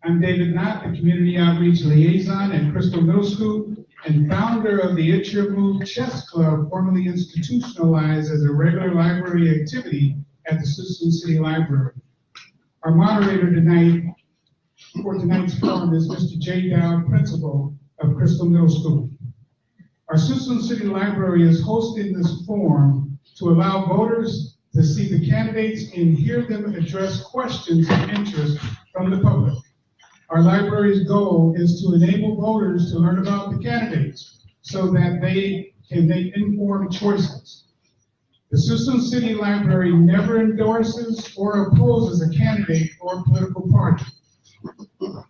I'm David Knott, the Community Outreach Liaison at Crystal Middle School and founder of the It's Your Move Chess Club, formerly institutionalized as a regular library activity at the Suisun City Library. Our moderator tonight for tonight's forum is Mr. J. Dowd, Principal of Crystal Middle School. Our Suisun City Library is hosting this forum to allow voters to see the candidates and hear them address questions of interest from the public. Our library's goal is to enable voters to learn about the candidates so that they can make informed choices. The Suisun City Library never endorses or opposes a candidate or political party.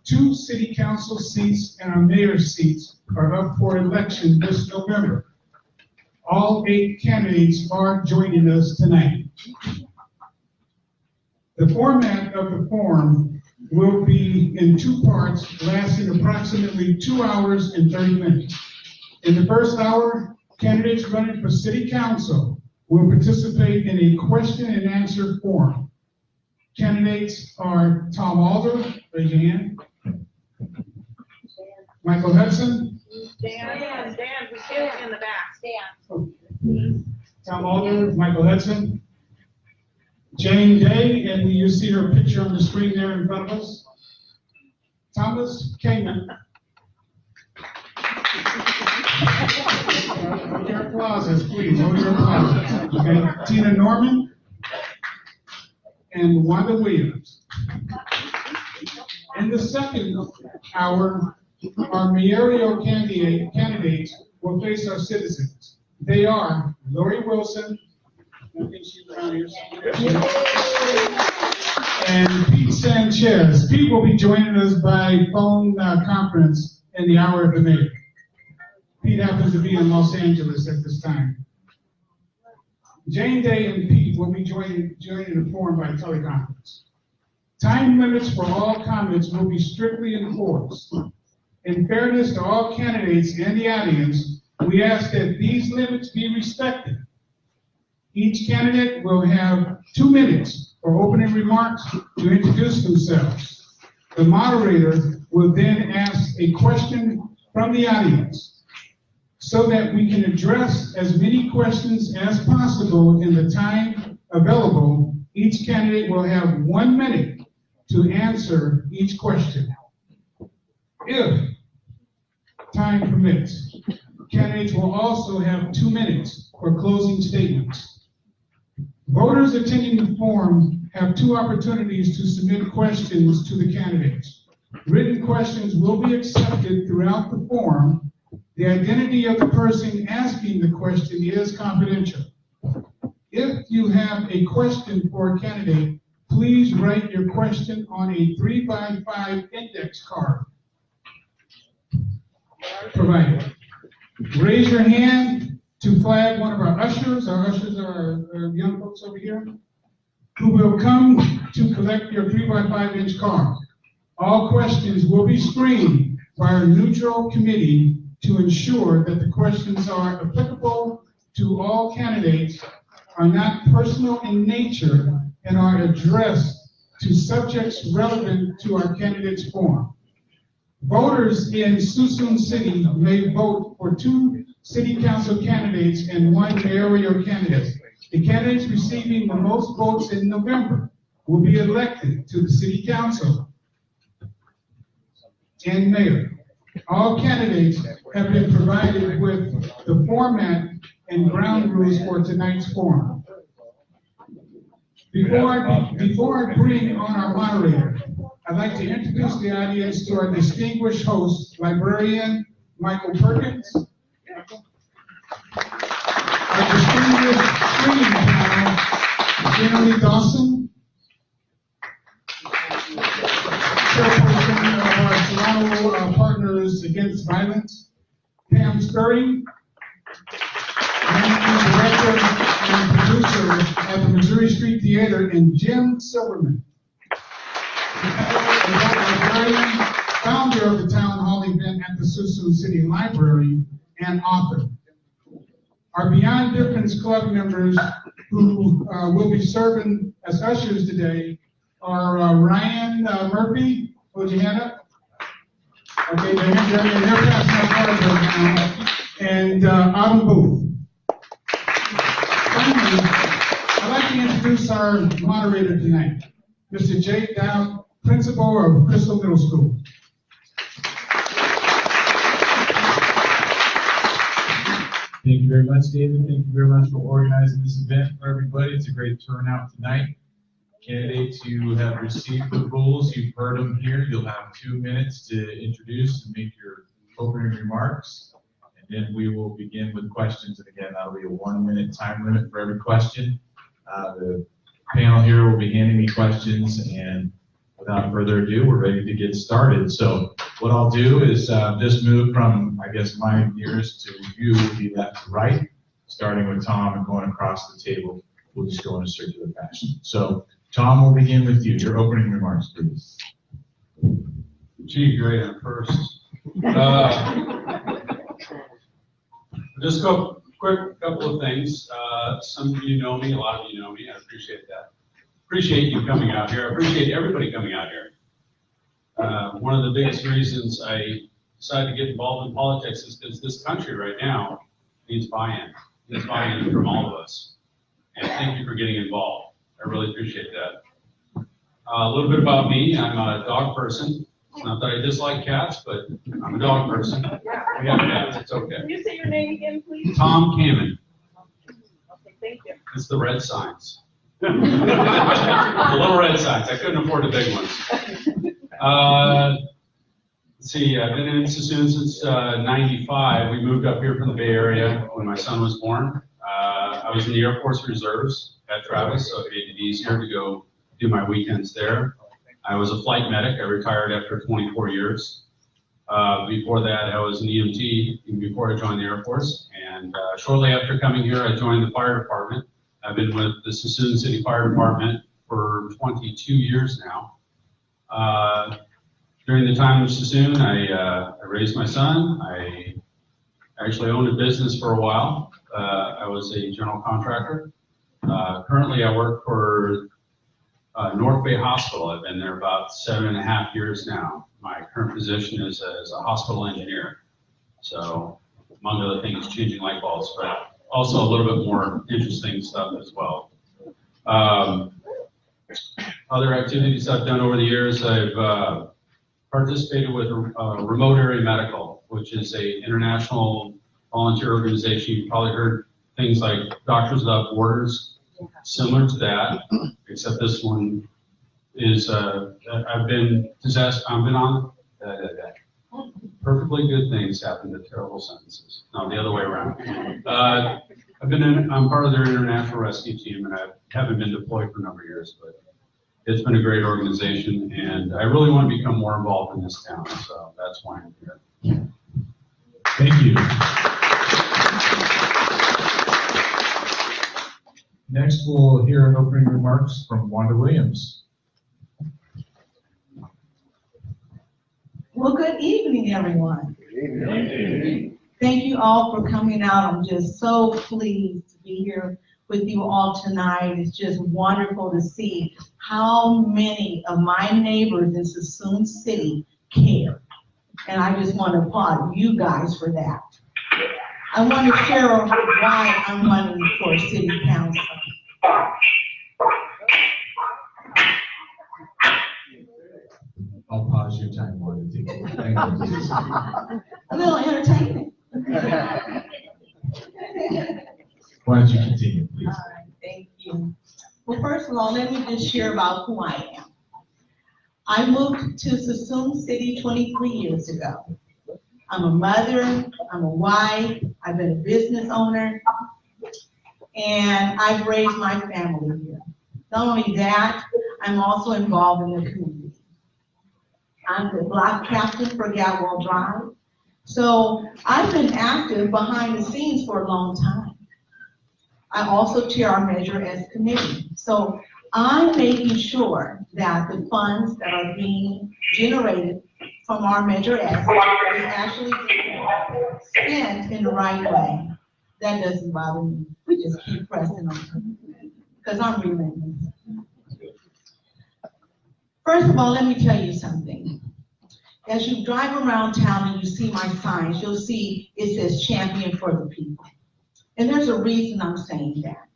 2 city council seats and our mayor's seats are up for election this November. All 8 candidates are joining us tonight. The format of the forum will be in 2 parts, lasting approximately 2 hours and 30 minutes. In the first hour, candidates running for city council will participate in a question and answer forum. Candidates are Tom Alder, raise your hand. Michael Hudson. Dan, we see it in the back. Okay. Tom Alder, Michael Hudson. Jane Day, and you see her picture on the screen there in front of us. Thomas Kamen. Hold your applauses, please. Hold your applauses. Okay. Tina Norman and Wanda Williams. In the second hour, our mayoral candidates will face our citizens. They are Lori Wilson, I think she's around here somewhere, and Pete Sanchez. Pete will be joining us by phone conference in the hour of the mayor. Pete happens to be in Los Angeles at this time. Jane Day and Pete will be joining the forum by teleconference. Time limits for all comments will be strictly enforced. In fairness to all candidates and the audience, we ask that these limits be respected. Each candidate will have 2 minutes for opening remarks to introduce themselves. The moderator will then ask a question from the audience. So that we can address as many questions as possible in the time available, each candidate will have 1 minute to answer each question. If time permits, candidates will also have 2 minutes for closing statements. Voters attending the forum have 2 opportunities to submit questions to the candidates. Written questions will be accepted throughout the forum. The identity of the person asking the question is confidential. If you have a question for a candidate, please write your question on a 3x5 index card provided. Raise your hand to flag one of our ushers. Our ushers are our young folks over here, who will come to collect your 3x5 card. All questions will be screened by our neutral committee to ensure that the questions are applicable to all candidates, are not personal in nature, and are addressed to subjects relevant to our candidates' forum. Voters in Suisun City may vote for 2 city council candidates and 1 mayoral candidate. The candidates receiving the most votes in November will be elected to the city council and mayor. All candidates have been provided with the format and ground rules for tonight's forum. Before I bring on our moderator, I'd like to introduce the audience to our distinguished host, librarian Michael Perkins, our distinguished screening panel, Jenny Dawson, chairperson of our Toronto Partners Against Violence, Pam Scurry, managing director and producer at the Missouri Street Theater, and Jim Silverman, founder of the Town Hall event at the Suisun City Library and author. Our Beyond Difference Club members who will be serving as ushers today are Ryan Murphy, Put your hand up. Okay, they're passing out cards right now. And Autumn Booth. Finally, I'd like to introduce our moderator tonight, Mr. Jake Dow, principal of Crystal Middle School. Thank you very much, David. Thank you very much for organizing this event for everybody. It's a great turnout tonight. Candidates, you have received the rules. You've heard them here. You'll have 2 minutes to introduce and make your opening remarks. And then we will begin with questions. And again, that'll be a 1-minute time limit for every question. The panel here will be handing me questions. And without further ado, we're ready to get started. So what I'll do is just move from, I guess, my nearest to you will be left to right, starting with Tom and going across the table. We'll just go in a circular fashion. So Tom, we'll begin with you. Your opening remarks, please. Gee, great, I'm first. Just a quick couple of things. Some of you know me, a lot of you know me. I appreciate that. Appreciate you coming out here. I appreciate everybody coming out here. One of the biggest reasons I decided to get involved in politics is because this country right now needs buy-in. Needs buy-in from all of us. And thank you for getting involved. I really appreciate that. A little bit about me. I'm a dog person. Not that I dislike cats, but I'm a dog person. We have cats. It's okay. Can you say your name again, please? Tom Kamen. Okay, thank you. It's the red signs. The little red signs. I couldn't afford the big ones. Let's see. I've been in Suisun since '95. We moved up here from the Bay Area when my son was born. I was in the Air Force Reserves at Travis, so it made it easier to go do my weekends there. I was a flight medic. I retired after 24 years. Before that, I was an EMT even before I joined the Air Force. And shortly after coming here, I joined the fire department. I've been with the Suisun City Fire Department for 22 years now. During the time of Suisun, I raised my son. I actually owned a business for a while. I was a general contractor. Currently, I work for North Bay Hospital. I've been there about 7.5 years now. My current position is as a hospital engineer. So, among other things, changing light bulbs, but also a little bit more interesting stuff as well. Other activities I've done over the years, I've participated with Remote Area Medical, which is an international volunteer organization. You've probably heard things like Doctors Without Borders, similar to that, except this one is, I've been on, perfectly good things happen to terrible sentences. No, the other way around. I'm part of their international rescue team, and I haven't been deployed for a number of years, but it's been a great organization, and I really want to become more involved in this town, so that's why I'm here. Thank you. Next, we'll hear an opening remarks from Wanda Williams. Well, good evening, everyone. Good evening. Thank you all for coming out. I'm just so pleased to be here with you all tonight. It's just wonderful to see how many of my neighbors in Suisun City care. And I just want to applaud you guys for that. I want to share why I'm running for city council. I'll pause your time, Wanda. A little entertainment. Why don't you continue, please? All right, thank you. Well, first of all, let me just share about who I am. I moved to Suisun City 23 years ago. I'm a mother, I'm a wife, I've been a business owner, and I've raised my family here. Not only that, I'm also involved in the community. I'm the block captain for Galwell Drive. So I've been active behind the scenes for a long time. I also chair our Measure S committee. So I'm making sure that the funds that are being generated from our Measure S is actually being spent in the right way. That doesn't bother me. We just keep pressing on because I'm relentless. First of all, let me tell you something. as you drive around town and you see my signs, you'll see it says champion for the people. And there's a reason I'm saying that.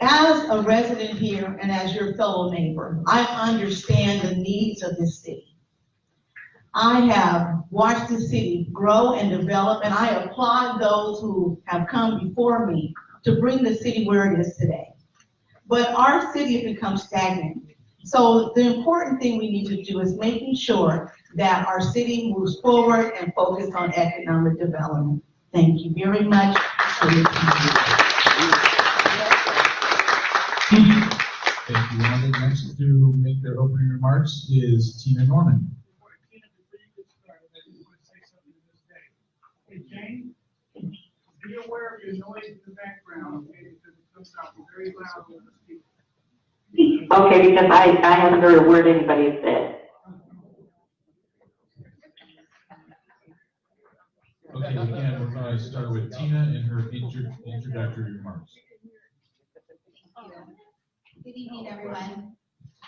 As a resident here and as your fellow neighbor, I understand the needs of this city. I have watched the city grow and develop, and I applaud those who have come before me to bring the city where it is today. But our city has become stagnant. So the important thing we need to do is making sure that our city moves forward and focus on economic development. Thank you very much for your time. Thank you, Wanda. Next to make their opening remarks is Tina Norman. Tina, before you get started, I just want to say something to this day. Hey, Jane, be aware of your noise in the background, okay, because it comes out very loud over the speaker. Okay, because I haven't heard a word anybody has said. Okay, again, we're going to start with Tina and her introductory remarks. Good evening, everyone.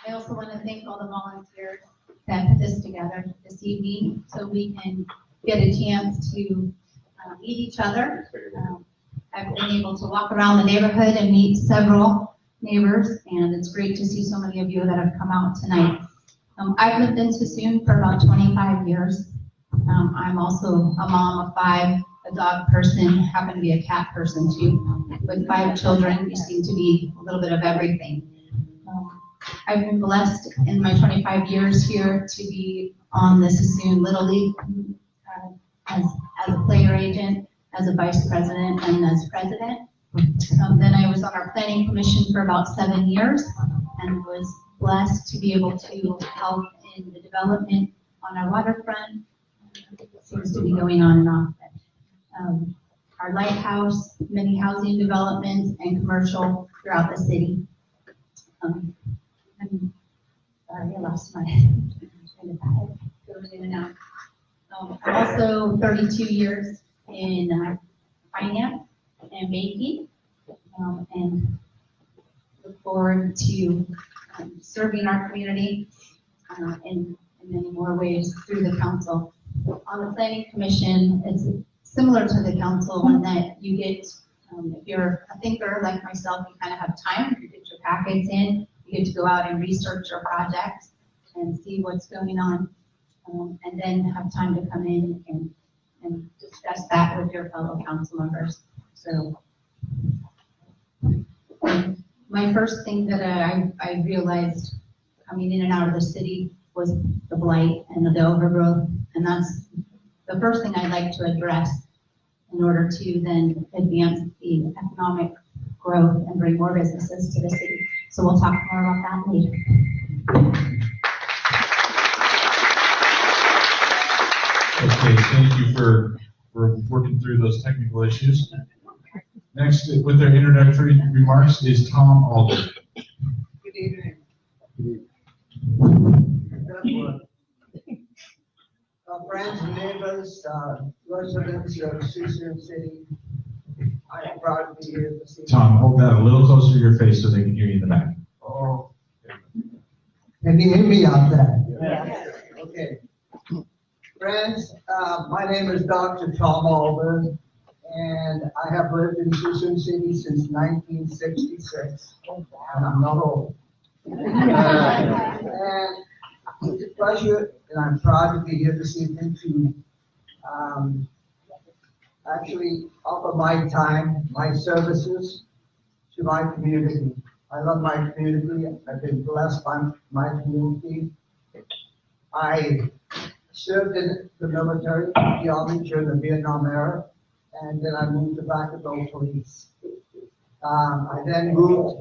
I also want to thank all the volunteers that put this together this evening so we can get a chance to meet each other. I've been able to walk around the neighborhood and meet several neighbors, and it's great to see so many of you that have come out tonight. I've lived in Suisun for about 25 years. I'm also a mom of 5, a dog person, happen to be a cat person too. With 5 children, we seem to be a little bit of everything. I've been blessed in my 25 years here to be on the Suisun Little League as a player agent, as a vice president, and as president. Then I was on our planning commission for about 7 years and was blessed to be able to help in the development on our waterfront. It seems to be going on and off. Our lighthouse, many housing developments, and commercial throughout the city. I'm sorry, I lost my train of thought. Goes in and out. I'm also 32 years in finance and banking, and look forward to serving our community in many more ways through the council. On the planning commission, it's similar to the council in that you get, if you're a thinker like myself, you kind of have time, you get your packets in, you get to go out and research your projects and see what's going on, and then have time to come in and discuss that with your fellow council members. So my first thing that I realized coming in and out of the city was the blight and the overgrowth, and that's the first thing I'd like to address in order to then advance the economic growth and bring more businesses to the city. So we'll talk more about that later. Okay, thank you for working through those technical issues. Next, with their introductory remarks, is Tom Alder. Good evening. Friends and neighbors, residents of Suisun City, I am proud to be here this evening. Tom, hold that a little closer to your face so they can hear you in the back. Oh. Can you hear me out there? Yes. Okay. Friends, my name is Dr. Tom Alder, and I have lived in Suisun City since 1966, and I'm not old. And it's a pleasure, and I'm proud to be here this evening to actually offer my time, my services to my community. I love my community. I've been blessed by my community. I served in the military, the Army during the Vietnam era, and then I moved to Vacaville Police. I then moved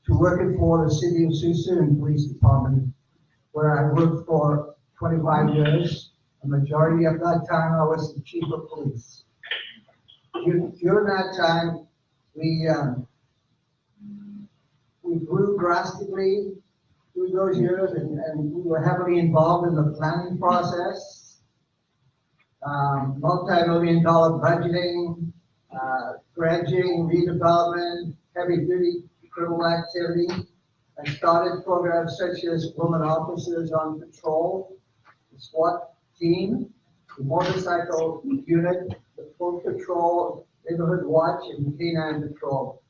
to working for the City of Suisun Police Department, where I worked for 25 years. The majority of that time I was the chief of police. During that time, we grew drastically through those years, and we were heavily involved in the planning process, multi-million-dollar budgeting, dredging, redevelopment, heavy-duty criminal activity. I started programs such as women officers on patrol, SWAT team, the motorcycle unit, the full patrol, neighborhood watch, and canine patrol.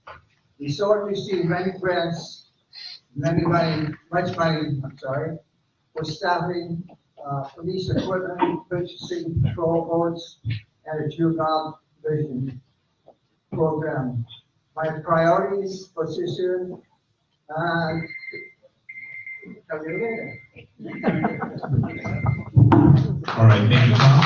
We saw it received many grants, much money, for staffing, police equipment, purchasing patrol boats, and a juvenile division program. My priorities for Suisun, tell you later. All right, thank you, Tom.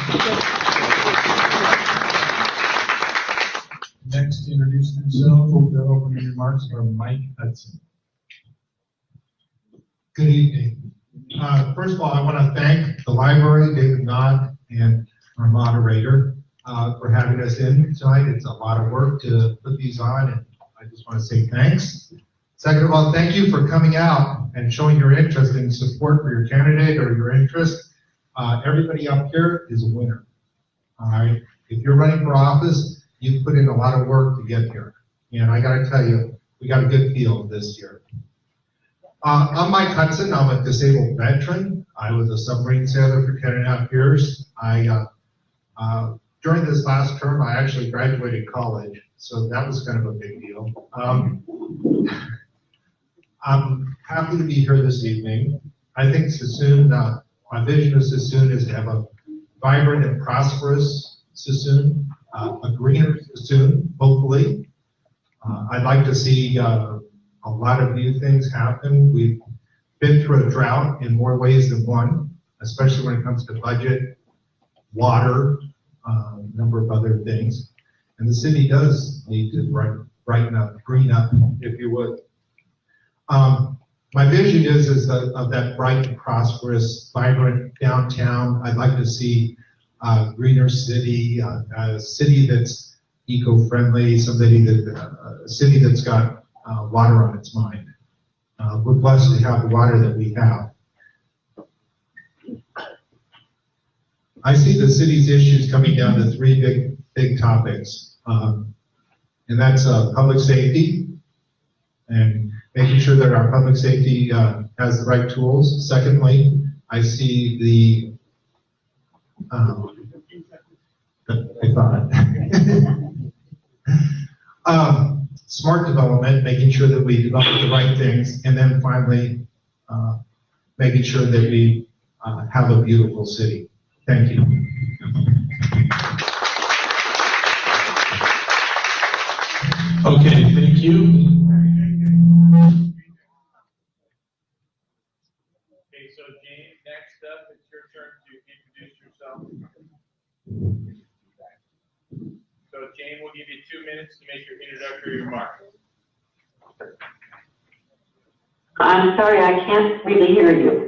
Next, to introduce himself with the opening remarks are Mike Hudson. Good evening. First of all, I want to thank the library, David Nod, and our moderator for having us in tonight. It's a lot of work to put these on, and I just want to say thanks. Second of all, thank you for coming out and showing your interest and support for your candidate or your interest. Everybody up here is a winner. All right. If you're running for office, you've put in a lot of work to get here. And I got to tell you, we got a good field this year. I'm Mike Hudson. I'm a disabled veteran. I was a submarine sailor for 10.5 years. During this last term, I actually graduated college, so that was kind of a big deal. I'm happy to be here this evening. I think Suisun, my vision of Suisun is to have a vibrant and prosperous Suisun, a greener Suisun, hopefully. I'd like to see a lot of new things happen. We've been through a drought in more ways than one, especially when it comes to budget, water, a number of other things. And the city does need to brighten up, green up, if you would. My vision is of that bright and prosperous, vibrant downtown. I'd like to see a greener city, a city that's eco-friendly, a city that's got water on its mind. We're blessed to have the water that we have. I see the city's issues coming down to three big topics, and that's public safety and making sure that our public safety has the right tools. Secondly, I see smart development, making sure that we develop the right things, and then finally, making sure that we have a beautiful city. Thank you. Okay, thank you. Okay, so James, next up, it's your turn to introduce yourself. So James, we'll give you 2 minutes to make your introductory remarks. I'm sorry, I can't really hear you.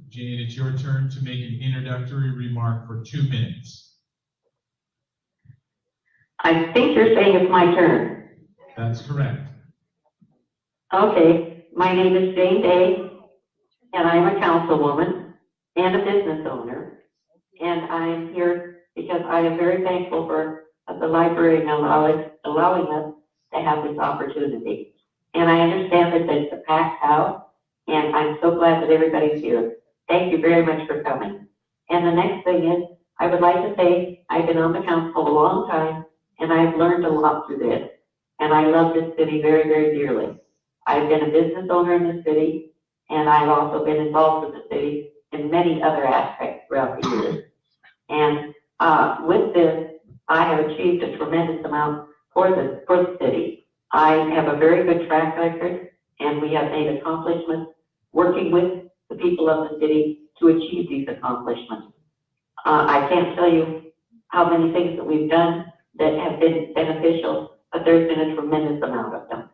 Jane, it's your turn to make an introductory remark for 2 minutes. I think you're saying it's my turn. That's correct. Okay, my name is Jane Day, and I'm a councilwoman and a business owner, and I am here because I am very thankful for the library and allowing us to have this opportunity. And I understand that it's a packed house, and I'm so glad that everybody's here. Thank you very much for coming. And the next thing is, I would like to say I've been on the council a long time, and I've learned a lot through this. And I love this city very, very dearly. I've been a business owner in the city, and I've also been involved with the city in many other aspects throughout the years. And with this, I have achieved a tremendous amount for the city. I have a very good track record, and we have made accomplishments working with the people of the city to achieve these accomplishments. I can't tell you how many things that we've done that have been beneficial, but there's been a tremendous amount of them.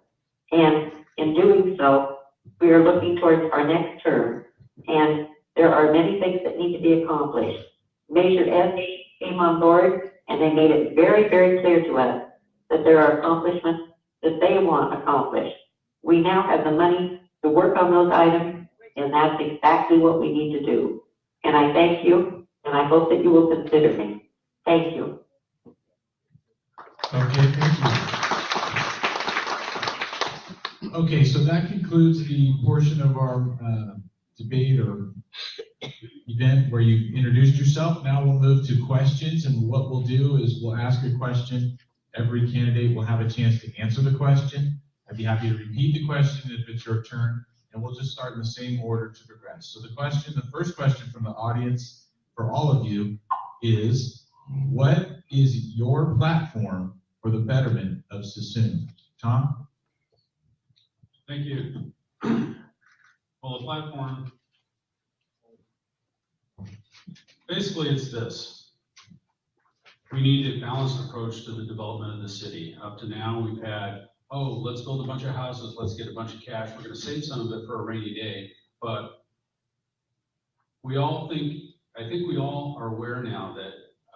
And in doing so, we are looking towards our next term, and there are many things that need to be accomplished. Measure S came on board, and they made it very, very clear to us that there are accomplishments that they want accomplished. We now have the money to work on those items, and that's exactly what we need to do. And I thank you, and I hope that you will consider me. Thank you. Okay, thank you. Okay, so that concludes the portion of our debate or event where you introduced yourself. Now we'll move to questions, and what we'll do is we'll ask a question. Every candidate will have a chance to answer the question. I'd be happy to repeat the question if it's your turn, and we'll just start in the same order to progress. So the first question from the audience for all of you is, what is your platform for the betterment of Suisun? Tom? Thank you. Well, the platform, basically it's this. We need a balanced approach to the development of the city. Up to now, we've had, oh, let's build a bunch of houses, let's get a bunch of cash, we're gonna save some of it for a rainy day. But I think we all are aware now that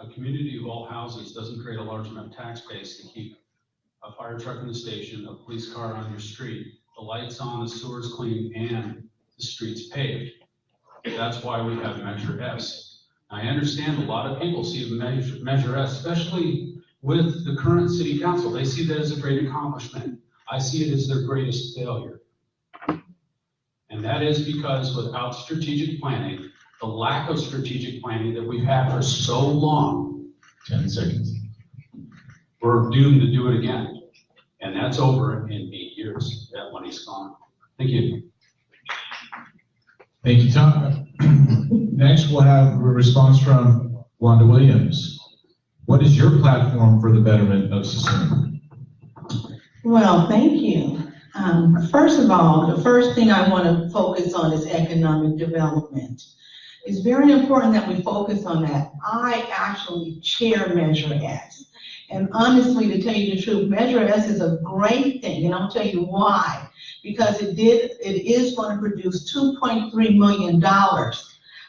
a community of all houses doesn't create a large enough tax base to keep a fire truck in the station, a police car on your street, the lights on, the sewers clean, and the streets paved. That's why we have Measure S. I understand a lot of people see Measure S, especially with the current city council. They see that as a great accomplishment. I see it as their greatest failure. And that is because without strategic planning, the lack of strategic planning that we've had for so long, 10 seconds. we're doomed to do it again. And that's over in 8 years. That money's gone. Thank you. Thank you, Tom. Next, we'll have a response from Wanda Williams. What is your platform for the betterment of Suisun? Well, thank you. First of all, the first thing I want to focus on is economic development. It's very important that we focus on that. I actually chair Measure S. And honestly, to tell you the truth, Measure S is a great thing, and I'll tell you why. Because it is going to produce $2.3 million.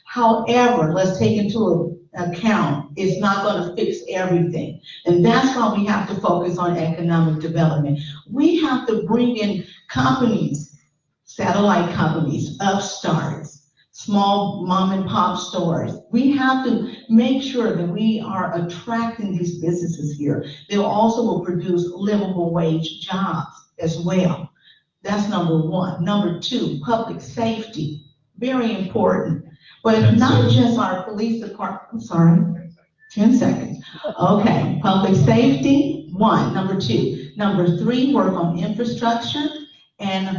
However, let's take into account, it's not going to fix everything. And that's why we have to focus on economic development. We have to bring in companies, satellite companies, upstarts, small mom and pop stores. We have to make sure that we are attracting these businesses here. They also will produce livable wage jobs as well. That's number one. Number two, public safety, very important. But it's not just our police department, I'm sorry, 10 seconds. Okay, public safety, one. Number two. Number three, work on infrastructure. And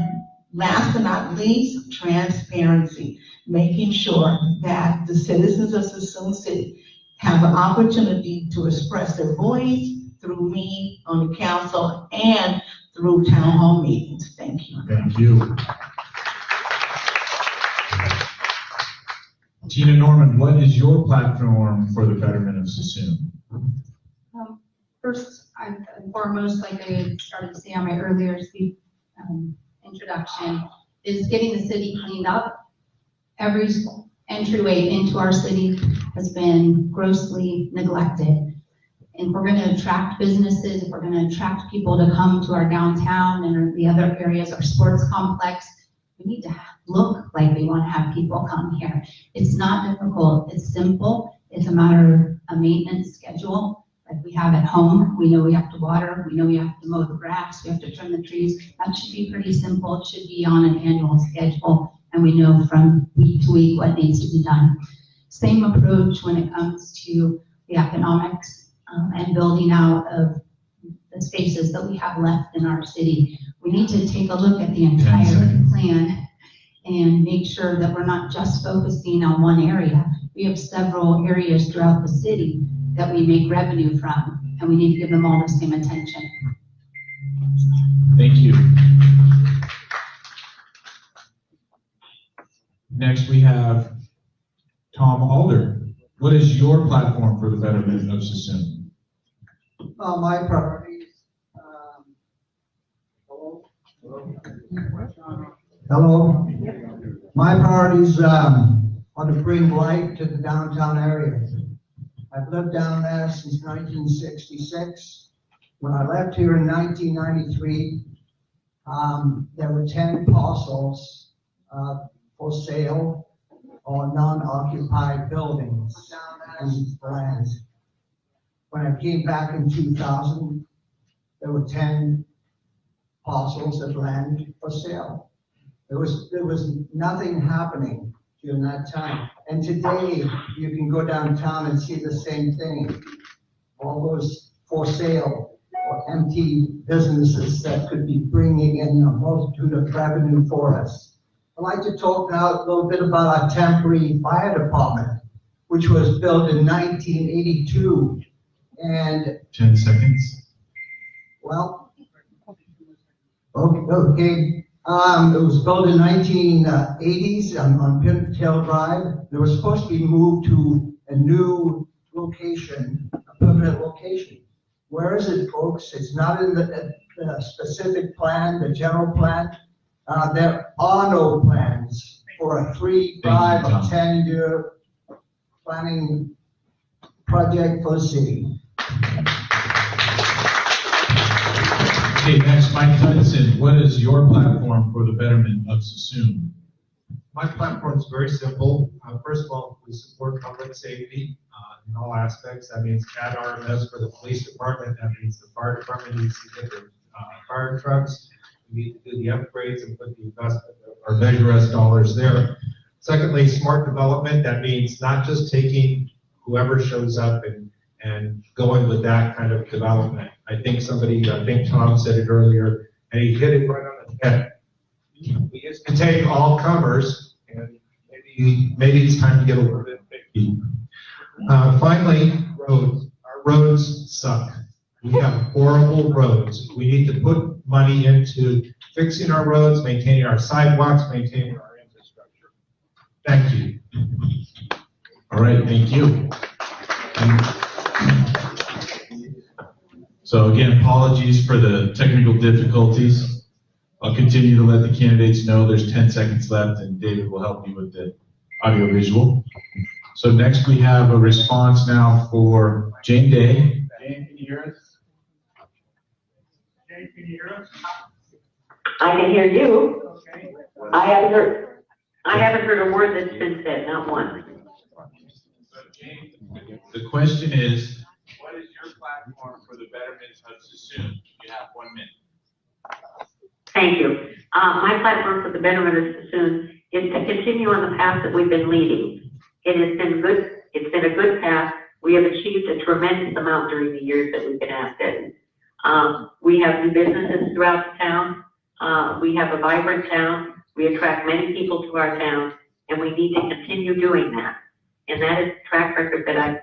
last but not least, transparency, making sure that the citizens of Suisun City have an opportunity to express their voice through me on the council and through town hall meetings. Thank you. Thank you. Tina Norman, what is your platform for the betterment of Suisun? First and foremost, like I started to say on my earlier introduction, is getting the city cleaned up. Every entryway into our city has been grossly neglected. And if we're going to attract businesses, if we're going to attract people to come to our downtown and the other areas, our sports complex, we need to look like we want to have people come here. It's not difficult. It's simple. It's a matter of a maintenance schedule like we have at home. We know we have to water. We know we have to mow the grass. We have to trim the trees. That should be pretty simple. It should be on an annual schedule. And we know from week to week what needs to be done. Same approach when it comes to the economics and building out of the spaces that we have left in our city. We need to take a look at the entire plan and make sure that we're not just focusing on one area. We have several areas throughout the city that we make revenue from, and we need to give them all the same attention. Thank you. Next, we have Tom Alder. What is your platform for the betterment of Suisun? My priorities, hello? My priorities are to bring light to the downtown area. I've lived down there since 1966. When I left here in 1993, there were 10 parcels for sale or non-occupied buildings and lands. When I came back in 2000, there were 10 parcels of land for sale. There was nothing happening during that time. And today, you can go downtown and see the same thing. All those for sale or empty businesses that could be bringing in a multitude of revenue for us. I'd like to talk now a little bit about our temporary fire department, which was built in 1982. And 10 seconds. well, okay. It was built in 1980s on Pintail Drive. It was supposed to be moved to a new location, a permanent location. Where is it, folks? It's not in the specific plan, the general plan. There are no plans for a 3, 5, or 10-year planning project for the city. Okay, next, Mike Hudson, what is your platform for the betterment of Suisun? My platform is very simple. First of all, we support public safety in all aspects. That means add RMS for the police department. That means the fire department needs to get their fire trucks. We need to do the upgrades and put the investment or Measure S dollars there. Secondly, smart development. That means not just taking whoever shows up and going with that kind of development. I think Tom said it earlier, and he hit it right on the head. We used to take all comers, and maybe it's time to get a little bit picky. Finally, roads. Our roads suck. We have horrible roads. We need to put money into fixing our roads, maintaining our sidewalks, maintaining our infrastructure. Thank you. All right, thank you. So again, apologies for the technical difficulties. I'll continue to let the candidates know there's 10 seconds left, and David will help you with the audio visual. So next we have a response now for Jane Day. Jane, can you hear us? Jane, can you hear us? I can hear you. Okay. I haven't heard a word that's been said, not one. So Jane, the question is, what is your platform for the betterment of Suisun? You have 1 minute. Thank you. My platform for the betterment of Suisun is to continue on the path that we've been leading. It has been good. It's been a good path. We have achieved a tremendous amount during the years that we've been at it. We have new businesses throughout the town. We have a vibrant town. We attract many people to our town, and we need to continue doing that. And that is the track record that I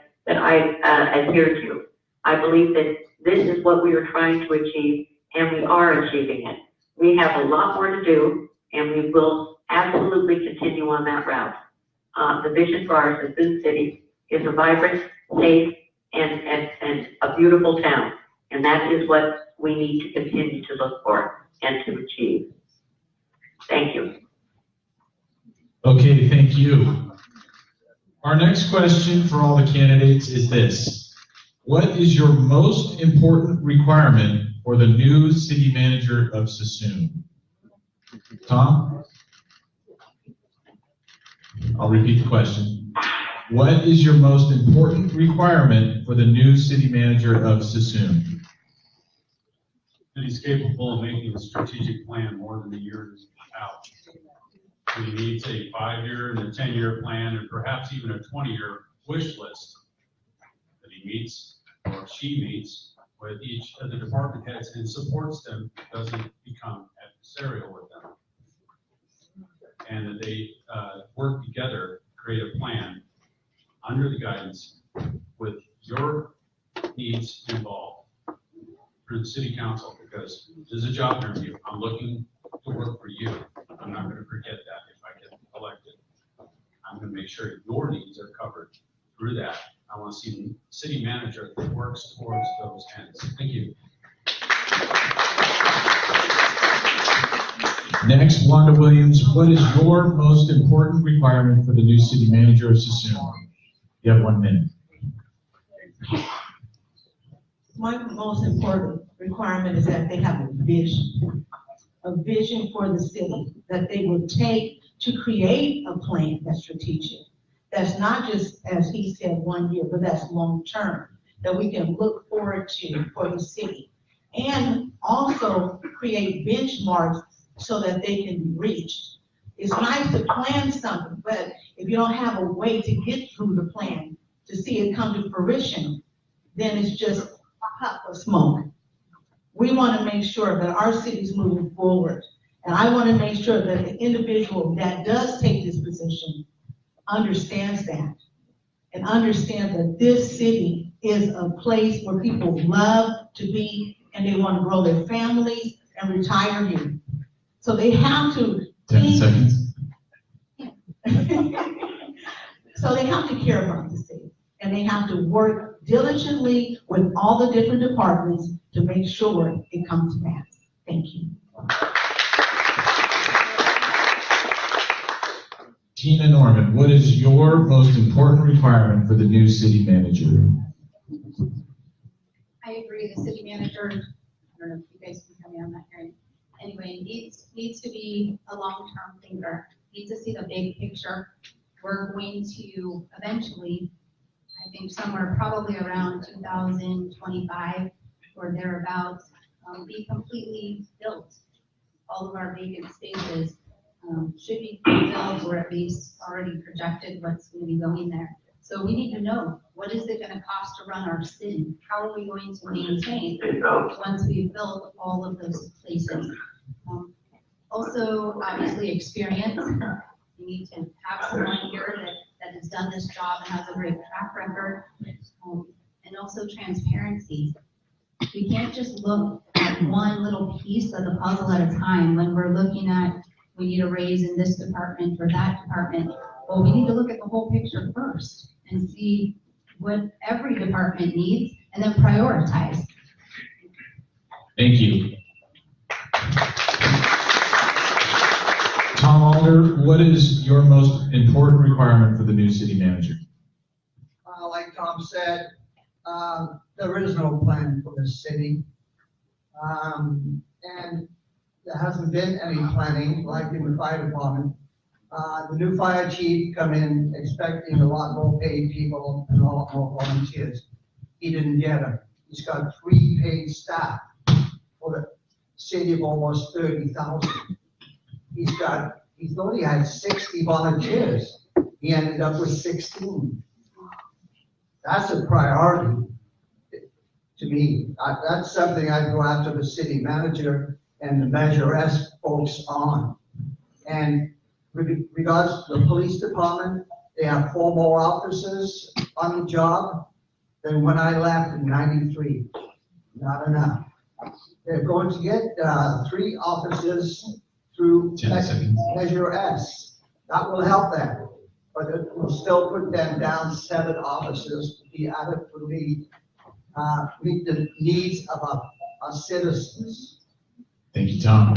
adhere to. I believe that this is what we are trying to achieve, and we are achieving it. We have a lot more to do, and we will absolutely continue on that route. The vision for our Suisun city is a vibrant, safe, and a beautiful town. And that is what we need to continue to look for and to achieve. Thank you. Okay, thank you. Our next question for all the candidates is this. What is your most important requirement for the new city manager of Suisun? Tom? I'll repeat the question. What is your most important requirement for the new city manager of Suisun? That he's capable of making a strategic plan more than a year out. He needs a 5-year and a 10-year plan, and perhaps even a 20-year wish list that he meets or she meets with each of the department heads and supports them, doesn't become adversarial with them. And that they work together, create a plan under the guidance with your needs involved for the city council, because this is a job interview. I'm looking to work for you. I'm not going to forget that if I get elected. I'm going to make sure your needs are covered through that. I want to see the city manager that works towards those ends. Thank you. Next, Wanda Williams, what is your most important requirement for the new city manager of Suisun? You have 1 minute. My most important requirement is that they have a vision for the city that they will take to create a plan that's strategic. That's not just, as he said, 1 year, but that's long term, that we can look forward to for the city. And also create create benchmarks so that they can be reached. It's nice to plan something, but if you don't have a way to get through the plan to see it come to fruition, then it's just a puff of smoke. We want to make sure that our city's moving forward. And I want to make sure that the individual that does take this position understands that and understands that this city is a place where people love to be and they want to grow their families and retire here. So they have to 10 seconds. So they have to care about the city and they have to work diligently with all the different departments to make sure it comes to pass. Thank you. Tina Norman, what is your most important requirement for the new city manager? I agree, the city manager, I don't know if you guys can come in on that hearing. Anyway, needs to be a long-term thinker, needs to see the big picture. We're going to eventually, I think somewhere probably around 2025 or thereabouts, be completely built. All of our vacant spaces should be filled or at least already projected what's going to be going there. So we need to know, what is it going to cost to run our city? How are we going to maintain once we've built all of those places? Also, obviously, experience. We need to have someone here that has done this job and has a great track record. And also transparency. We can't just look at one little piece of the puzzle at a time when we're looking at, we need a raise in this department or that department. Well, we need to look at the whole picture first and see what every department needs and then prioritize. Thank you. Tom Alder, what is your most important requirement for the new city manager? Like Tom said, there is no plan for the city. And there hasn't been any planning, like in the fire department. The new fire chief come in expecting a lot more paid people and a lot more volunteers. He didn't get them. He's got 3 paid staff for the city of almost 30,000. He's only had 60 volunteers. He ended up with 16. That's a priority to me. That's something I'd go after the city manager and the Measure S folks on. And with regards to the police department, they have 4 more officers on the job than when I left in '93. Not enough. They're going to get 3 officers through Measure S. That will help them, but it will still put them down 7 officers to be adequately meet the needs of our citizens. Thank you, Tom.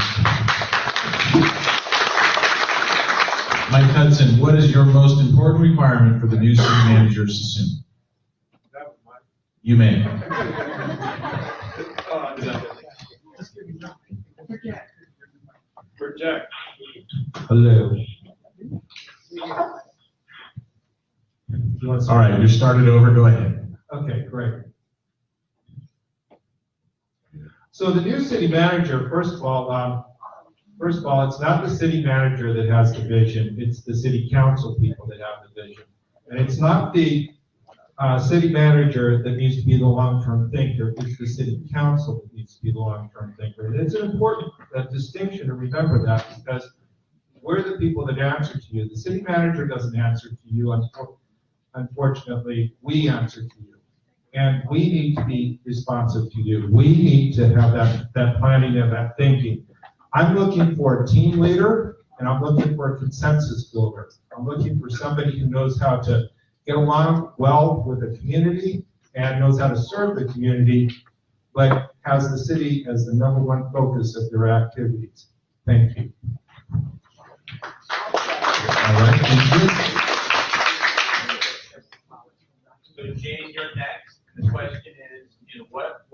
Mike Hudson, what is your most important requirement for the new city manager, Suisun? You may. Project. Hello. All right, you started over. Go ahead. Okay, great. So the new city manager, first of all, it's not the city manager that has the vision, it's the city council people that have the vision. And it's not the city manager that needs to be the long-term thinker, it's the city council that needs to be the long-term thinker. And it's an important distinction to remember that, because we're the people that answer to you. The city manager doesn't answer to you, unfortunately, we answer to you. And we need to be responsive to you. We need to have that planning and that thinking. I'm looking for a team leader, and I'm looking for a consensus builder. I'm looking for somebody who knows how to get along well with the community and knows how to serve the community, but has the city as the #1 focus of their activities. Thank you. All right, thank you. So Jane, you're next. The question is, in what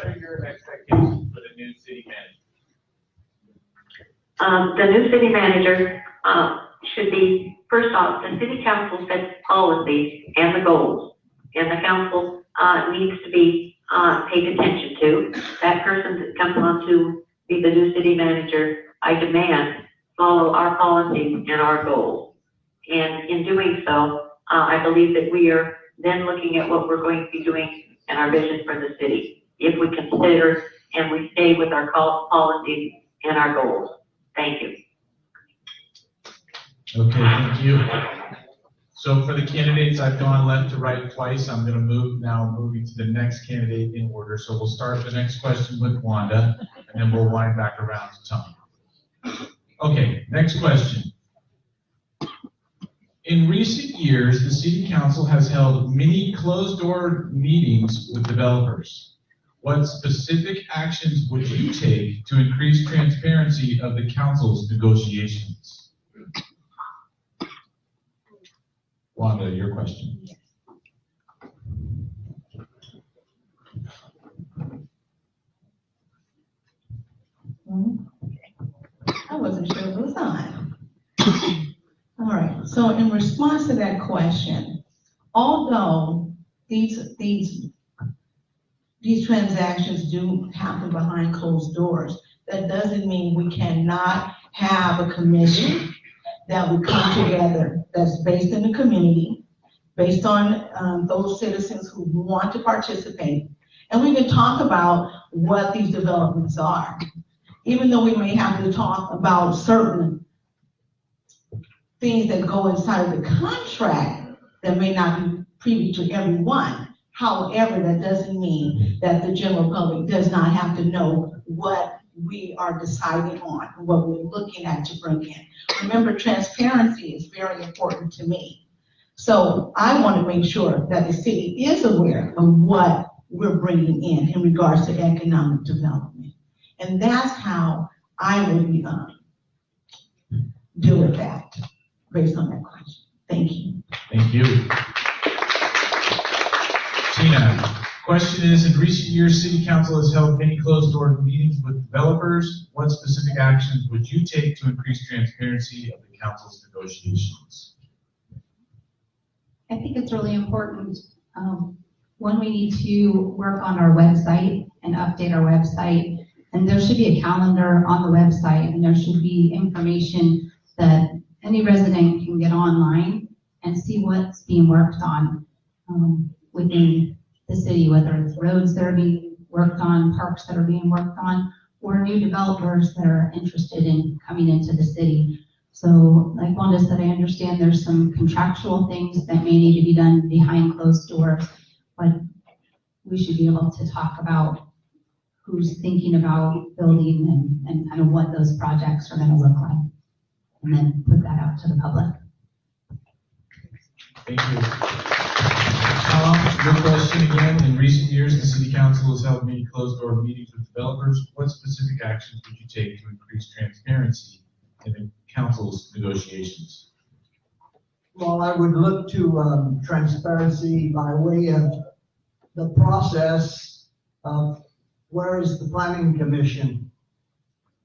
are your expectations for the new city manager? The new city manager should be, first off, the city council sets policies and the goals, and the council needs to be paid attention to. That person that comes on to be the new city manager, I demand follow our policies and our goals. And in doing so, I believe that we are then looking at what we're going to be doing and our vision for the city, if we consider and we stay with our policies and our goals. Thank you. Okay, thank you. So for the candidates, I've gone left to right twice. I'm going to moving to the next candidate in order. So we'll start the next question with Wanda, and then we'll wind back around to Tom. Okay, next question. In recent years, the City Council has held many closed-door meetings with developers. What specific actions would you take to increase transparency of the council's negotiations? Wanda, your question. I wasn't sure it was on. All right, so in response to that question, although these transactions do happen behind closed doors, that doesn't mean we cannot have a commission that would come together that's based in the community, based on those citizens who want to participate. And we can talk about what these developments are. Even though we may have to talk about certain things that go inside of the contract that may not be privy to everyone. However, that doesn't mean that the general public does not have to know what we are deciding on, what we're looking at to bring in. Remember, transparency is very important to me. So I want to make sure that the city is aware of what we're bringing in regards to economic development. And that's how I would deal with that, based on that question. Thank you. Thank you. Tina, question is, in recent years, City Council has held many closed-door meetings with developers. What specific actions would you take to increase transparency of the council's negotiations? I think it's really important. One, we need to work on our website and update our website. And there should be a calendar on the website, and there should be information that any resident can get online and see what's being worked on within the city, whether it's roads that are being worked on, parks that are being worked on, or new developers that are interested in coming into the city. So like Wanda said, I understand there's some contractual things that may need to be done behind closed doors, but we should be able to talk about who's thinking about building and kind of what those projects are going to look like, and then put that out to the public. Thank you. Tom, your question again. In recent years, the City Council has held many closed-door meetings with developers. What specific actions would you take to increase transparency in the council's negotiations? Well, I would look to transparency by way of the process of where is the planning commission?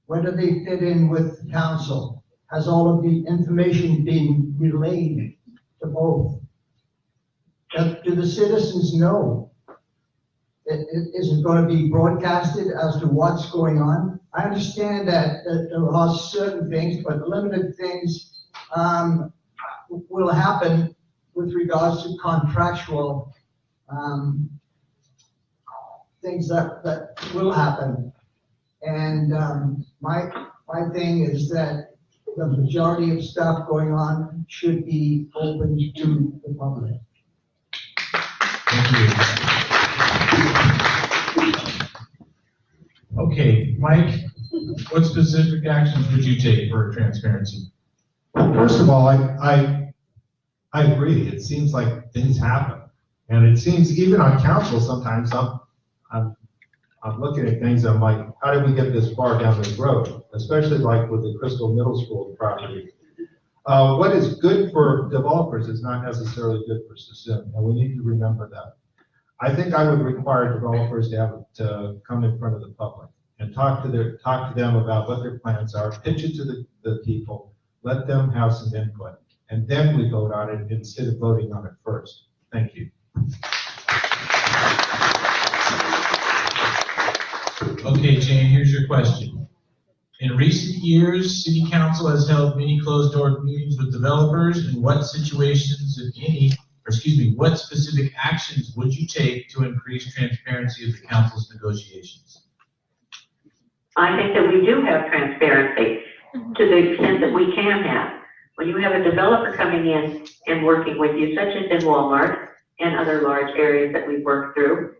Where do they fit in with the council? Has all of the information been relayed to both? Do the citizens know? Is it going to be broadcasted as to what's going on? I understand that there are certain things, but limited things will happen with regards to contractual things that will happen. And my thing is that the majority of stuff going on should be open to the public. Thank you. Okay, Mike, what specific actions would you take for transparency? First of all, I agree. It seems like things happen. And it seems even on council sometimes I'm looking at things, I'm like, how did we get this far down this road? Especially like with the Crystal Middle School property. What is good for developers is not necessarily good for Suisun, and we need to remember that. I think I would require developers to come in front of the public and talk to them about what their plans are, pitch it to the people, let them have some input, and then we vote on it instead of voting on it first. Thank you. question. In recent years, City Council has held many closed-door meetings with developers. In what situations, if any, what specific actions would you take to increase transparency of the council's negotiations? I think that we do have transparency to the extent that we can have. When you have a developer coming in and working with you, such as in Walmart and other large areas that we've worked through,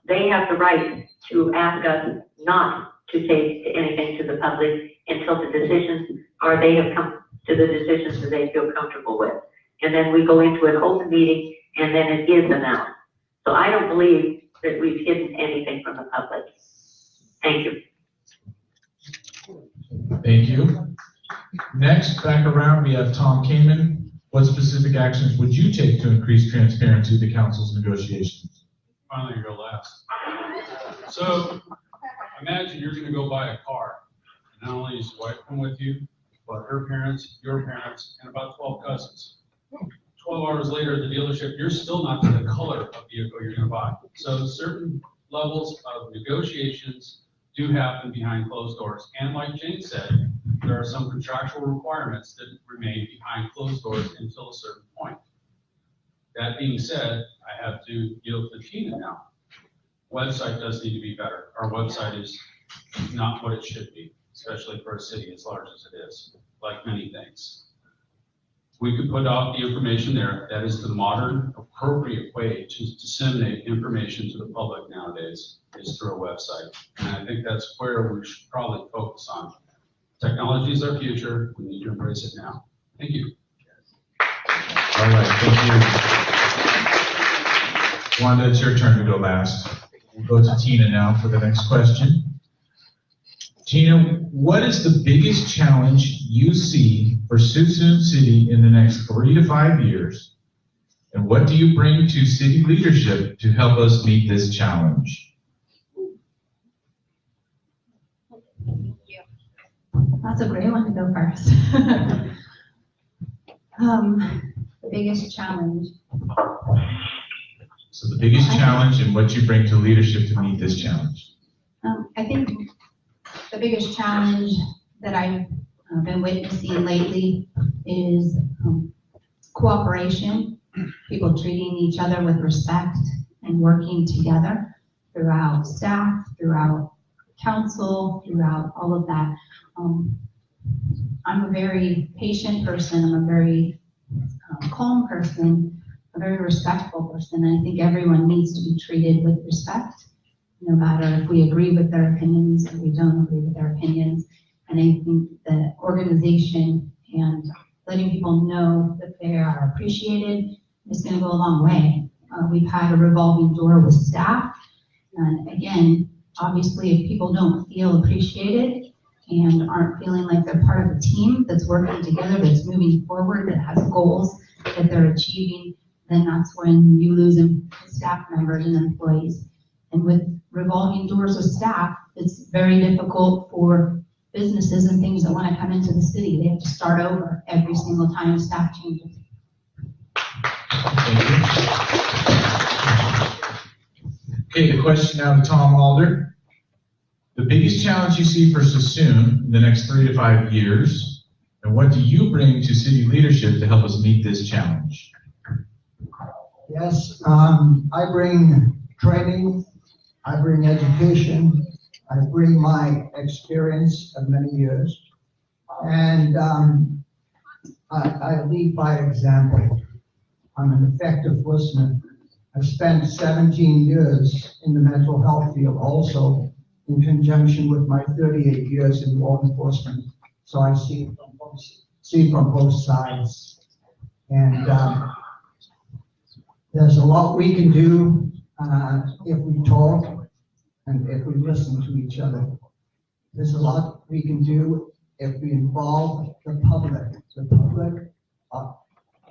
they have the right to ask us not to take anything to the public until the decisions, or they have come to the decisions that they feel comfortable with. And then we go into an open meeting and then it is announced. So I don't believe that we've hidden anything from the public. Thank you. Thank you. Next, back around, we have Tom Kamen. What specific actions would you take to increase transparency of the council's negotiations? Finally, go last. So imagine you're going to go buy a car. And not only is your wife come with you, but her parents, your parents, and about 12 cousins. 12 hours later at the dealership, you're still not to the color of vehicle you're going to buy. So certain levels of negotiations do happen behind closed doors. And like Jane said, there are some contractual requirements that remain behind closed doors until a certain point. That being said, I have to deal with Tina now. Website does need to be better. Our website is not what it should be, especially for a city as large as it is, like many things. We could put out the information there. That is the modern, appropriate way to disseminate information to the public nowadays, is through a website. And I think that's where we should probably focus on. Technology is our future. We need to embrace it now. Thank you. All right, thank you. Wanda, it's your turn to go last. We'll go to Tina now for the next question. Tina, what is the biggest challenge you see for Suisun City in the next 3 to 5 years? And what do you bring to city leadership to help us meet this challenge? That's a great one to go first. The biggest challenge. So the biggest challenge and what you bring to leadership to meet this challenge. I think the biggest challenge that I've been witnessing lately is cooperation, people treating each other with respect and working together throughout staff, throughout council, throughout all of that. I'm a very patient person. I'm a very calm person, a very respectful person. And I think everyone needs to be treated with respect, no matter if we agree with their opinions or we don't agree with their opinions. And I think the organization and letting people know that they are appreciated is going to go a long way. We've had a revolving door with staff. And again, obviously, if people don't feel appreciated and aren't feeling like they're part of a team that's working together, that's moving forward, that has goals that they're achieving, then that's when you lose staff members and employees. And with revolving doors with staff, it's very difficult for businesses and things that want to come into the city. They have to start over every single time staff changes. Okay, the question now to Tom Alder. The biggest challenge you see for Suisun in the next 3 to 5 years, and what do you bring to city leadership to help us meet this challenge? Yes, I bring training, I bring education, I bring my experience of many years, and I lead by example. I'm an effective listener. I've spent 17 years in the mental health field also, in conjunction with my 38 years in law enforcement. So I see from both sides. And there's a lot we can do if we talk and if we listen to each other. There's a lot we can do if we involve the public. The public,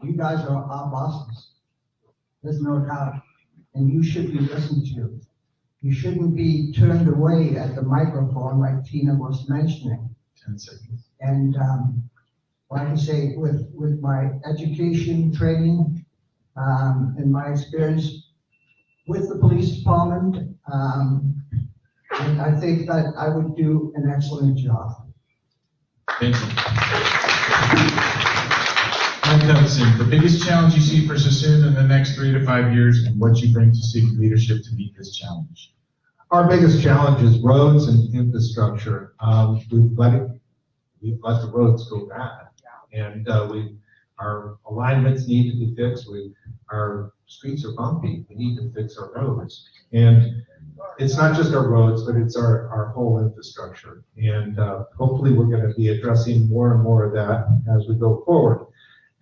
you guys are our bosses. There's no doubt. And you should be listened to. You shouldn't be turned away at the microphone like Tina was mentioning. 10 seconds. And like I say, with my education, training, and my experience with the police department, And I think that I would do an excellent job. Thank you. Mike Hudson, the biggest challenge you see for Suisun in the next 3 to 5 years, and what you bring to city leadership to meet this challenge? Our biggest challenge is roads and infrastructure. We've let the roads go bad, and our alignments need to be fixed. Our streets are bumpy. We need to fix our roads, and it's not just our roads, but it's our whole infrastructure. And hopefully, we're going to be addressing more and more of that as we go forward.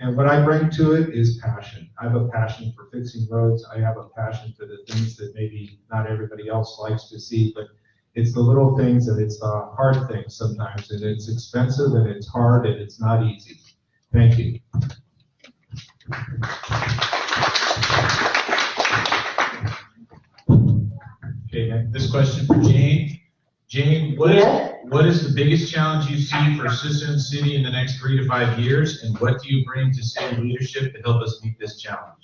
And what I bring to it is passion. I have a passion for fixing roads. I have a passion for the things that maybe not everybody else likes to see, but it's the little things and it's the hard things sometimes. And it's expensive and it's hard and it's not easy. Thank you. Okay, this question for Jane. Jane, what is the biggest challenge you see for Suisun City in the next 3 to 5 years, and what do you bring to city leadership to help us meet this challenge?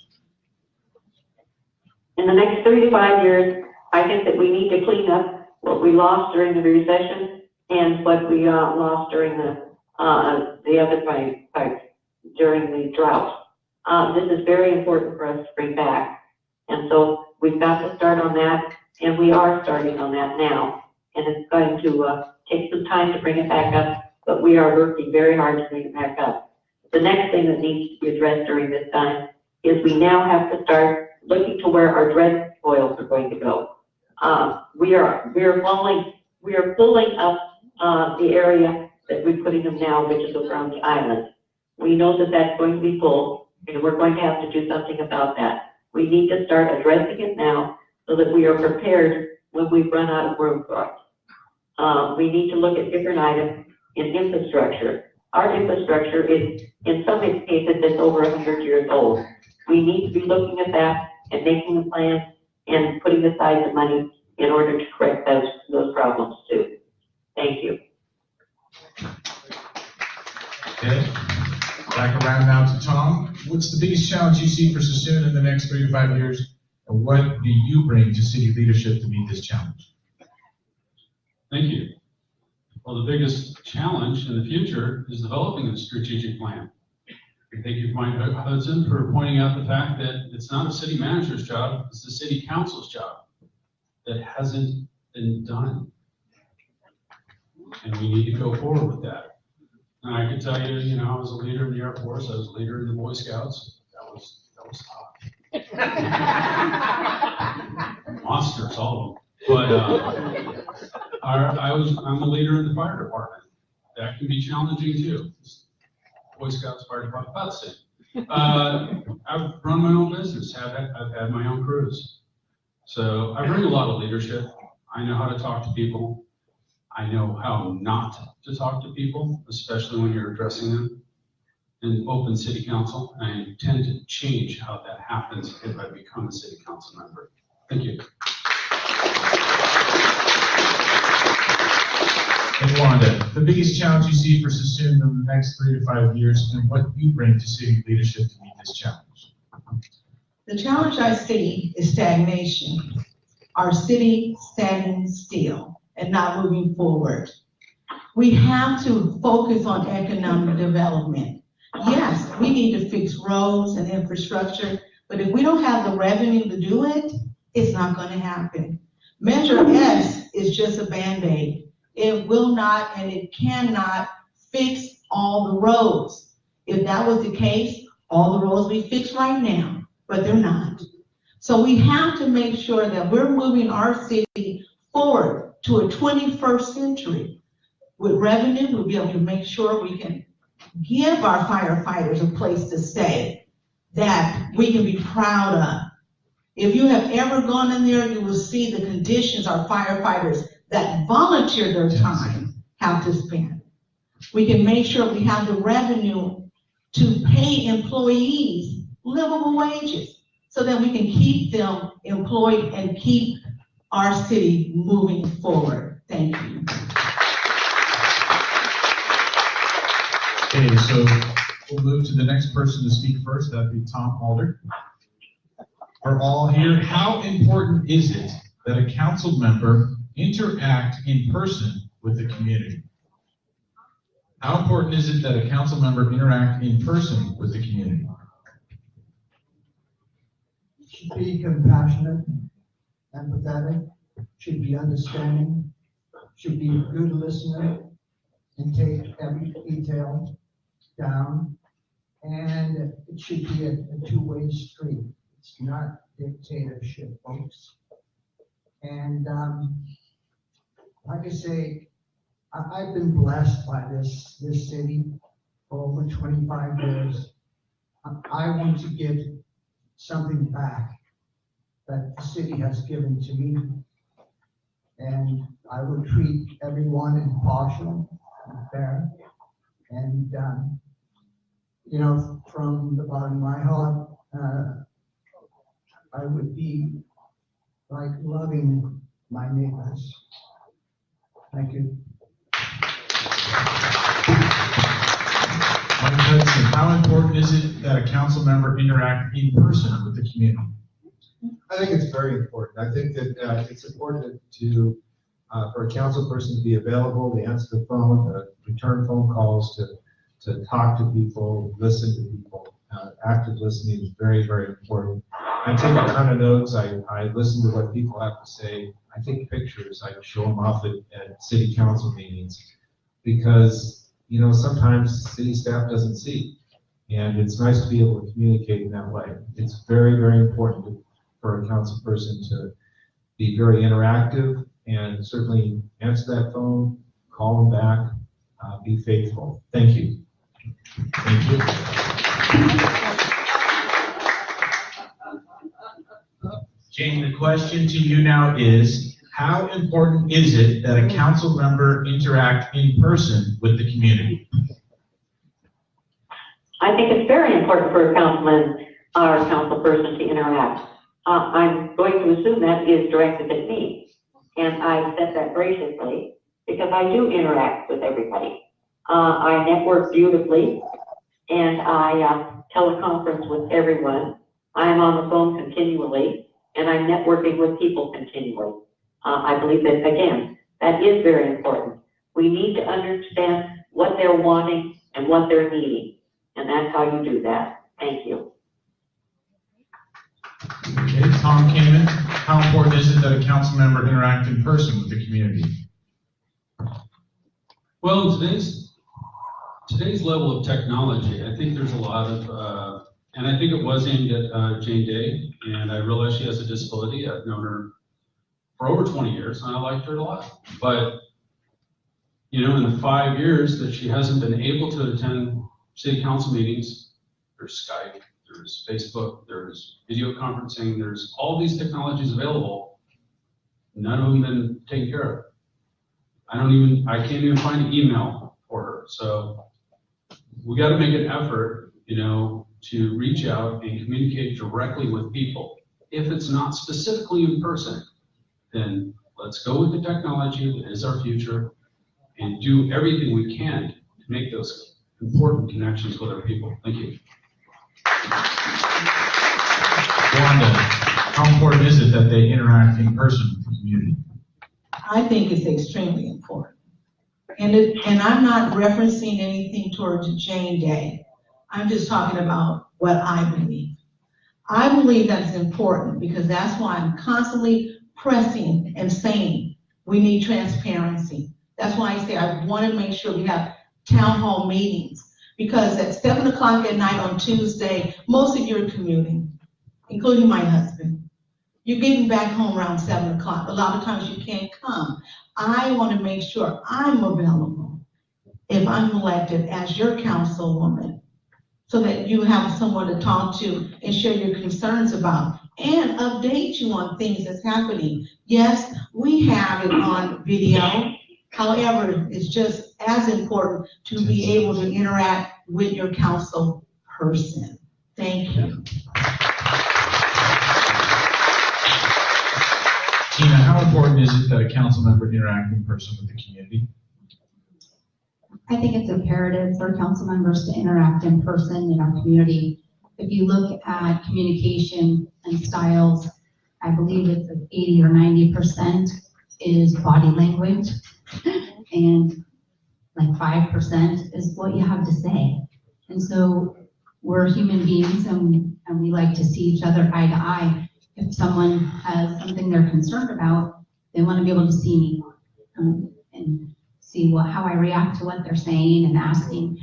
In the next 3 to 5 years, I think that we need to clean up what we lost during the recession and what we lost during the other part during the drought. This is very important for us to bring back. And so we've got to start on that, and we are starting on that now. And it's going to take some time to bring it back up, but we are working very hard to bring it back up. The next thing that needs to be addressed during this time is we now have to start looking to where our dredge spoils are going to go. We are pulling up the area that we're putting them now, which is around the island. We know that that's going to be full, and we're going to have to do something about that. We need to start addressing it now so that we are prepared when we run out of room for it. We need to look at different items in infrastructure. Our infrastructure is, in some cases, it's over 100 years old. We need to be looking at that and making a plan and putting aside the money in order to correct those problems too. Thank you. Okay, back around now to Tom. What's the biggest challenge you see for Suisun in the next 3 to 5 years, and what do you bring to city leadership to meet this challenge? Thank you. Well, the biggest challenge in the future is developing a strategic plan. Thank you, Mike Hudson, for pointing out the fact that it's not a city manager's job, it's the city council's job. That hasn't been done. And we need to go forward with that. And I can tell you, I was a leader in the Air Force, I was a leader in the Boy Scouts. That was tough. Monsters, all of them. But I'm a leader in the fire department. That can be challenging too. Boy Scouts, fire department, about the same. I've run my own business. I've had my own crews. So I bring a lot of leadership. I know how to talk to people. I know how not to talk to people, especially when you're addressing them in open city council. I intend to change how that happens if I become a city council member. Thank you. And Wanda, the biggest challenge you see for Suisun in the next 3 to 5 years, and what you bring to city leadership to meet this challenge? The challenge I see is stagnation. Our city standing still and not moving forward. We have to focus on economic development. Yes, we need to fix roads and infrastructure, but if we don't have the revenue to do it, it's not going to happen. Measure S is just a Band-Aid. It will not and it cannot fix all the roads. If that was the case, all the roads we fix right now, but they're not. So we have to make sure that we're moving our city forward to a 21st century. With revenue, we'll be able to make sure we can give our firefighters a place to stay that we can be proud of. If you have ever gone in there, you will see the conditions our firefighters that volunteer their time have to spend. We can make sure we have the revenue to pay employees livable wages so that we can keep them employed and keep our city moving forward. Thank you. Okay, so we'll move to the next person to speak first. That'd be Tom Alder. For all here, how important is it that a council member interact in person with the community? How important is it that a council member interact in person with the community? Should be compassionate, empathetic, should be understanding, should be a good listener, and take every detail down. And it should be a two-way street. It's not dictatorship, folks. And like I say, I've been blessed by this city for over 25 years. I want to give something back that the city has given to me. And I will treat everyone impartial and fair. And, you know, from the bottom of my heart, I would be like loving my neighbors. Thank you. Mike Hudson, how important is it that a council member interact in person with the community? I think it's very important. I think that it's important to for a council person to be available, to answer the phone, return phone calls, to talk to people, listen to people. Active listening is very, very important. I take a ton of notes. I listen to what people have to say. I take pictures. I show them off at city council meetings because, you know, sometimes city staff doesn't see. And it's nice to be able to communicate in that way. It's very, very important for a council person to be very interactive and certainly answer that phone, call them back, be faithful. Thank you. Thank you. Jane, the question to you now is, how important is it that a council member interact in person with the community? I think it's very important for a councilman or a council person to interact. I'm going to assume that is directed at me, and I said that graciously because I do interact with everybody. I network beautifully, and I teleconference with everyone. I'm on the phone continually, and I'm networking with people continually. I believe that, again, that is very important. We need to understand what they're wanting and what they're needing, and that's how you do that. Thank you. Okay, Tom Kamen, how important is it that a council member interact in person with the community? Well, in today's level of technology, I think there's a lot of, and I think it was aimed at Jane Day, and I realize she has a disability. I've known her for over 20 years, and I liked her a lot. But, you know, in the 5 years that she hasn't been able to attend city council meetings, there's Skype, there's Facebook, there's video conferencing, there's all these technologies available. None of them been taken care of. I can't even find an email for her. So we got to make an effort, you know, to reach out and communicate directly with people. If it's not specifically in person, then let's go with the technology that is our future and do everything we can to make those important connections with our people. Thank you. Wanda, how important is it that they interact in person with the community? I think it's extremely important. And I'm not referencing anything towards Jane Day. I'm just talking about what I believe. I believe that's important because that's why I'm constantly pressing and saying we need transparency. That's why I say I want to make sure we have town hall meetings, because at 7 o'clock at night on Tuesday, most of you are commuting, including my husband. You're getting back home around 7 o'clock. A lot of times you can't come. I want to make sure I'm available if I'm elected as your councilwoman, so that you have someone to talk to and share your concerns about and update you on things that's happening. Yes, we have it on video. However, it's just as important to be able to interact with your council person. Thank you. Tina, how important is it that a council member interact in person with the community? I think it's imperative for council members to interact in person in our community. If you look at communication and styles, I believe it's 80 or 90%. is body language, and like 5% is what you have to say. And so we're human beings, and we like to see each other eye to eye. If someone has something they're concerned about, they want to be able to see me and see how I react to what they're saying and asking.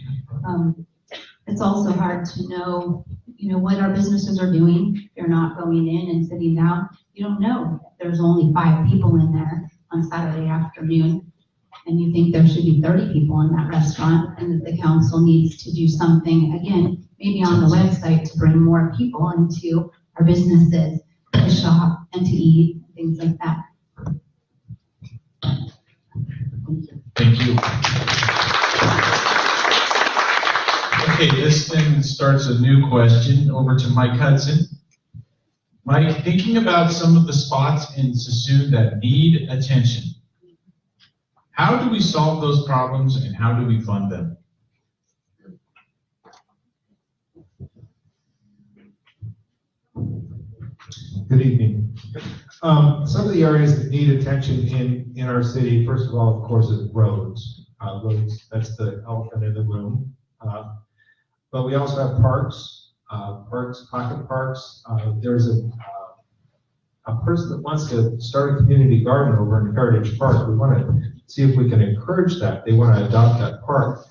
It's also hard to know, what our businesses are doing. They're not going in and sitting down. You don't know. There's only 5 people in there on Saturday afternoon, and you think there should be 30 people in that restaurant, and that the council needs to do something, again, maybe on the website to bring more people into our businesses to shop and to eat, things like that. Thank you. Okay, this then starts a new question over to Mike Hudson. Mike, thinking about some of the spots in Suisun that need attention, how do we solve those problems and how do we fund them? Good evening. Some of the areas that need attention in our city, first of all, of course, is roads. Roads, that's the elephant in the room. But we also have parks, pocket parks. There's a person that wants to start a community garden over in Heritage Park. We want to see if we can encourage that. They want to adopt that park.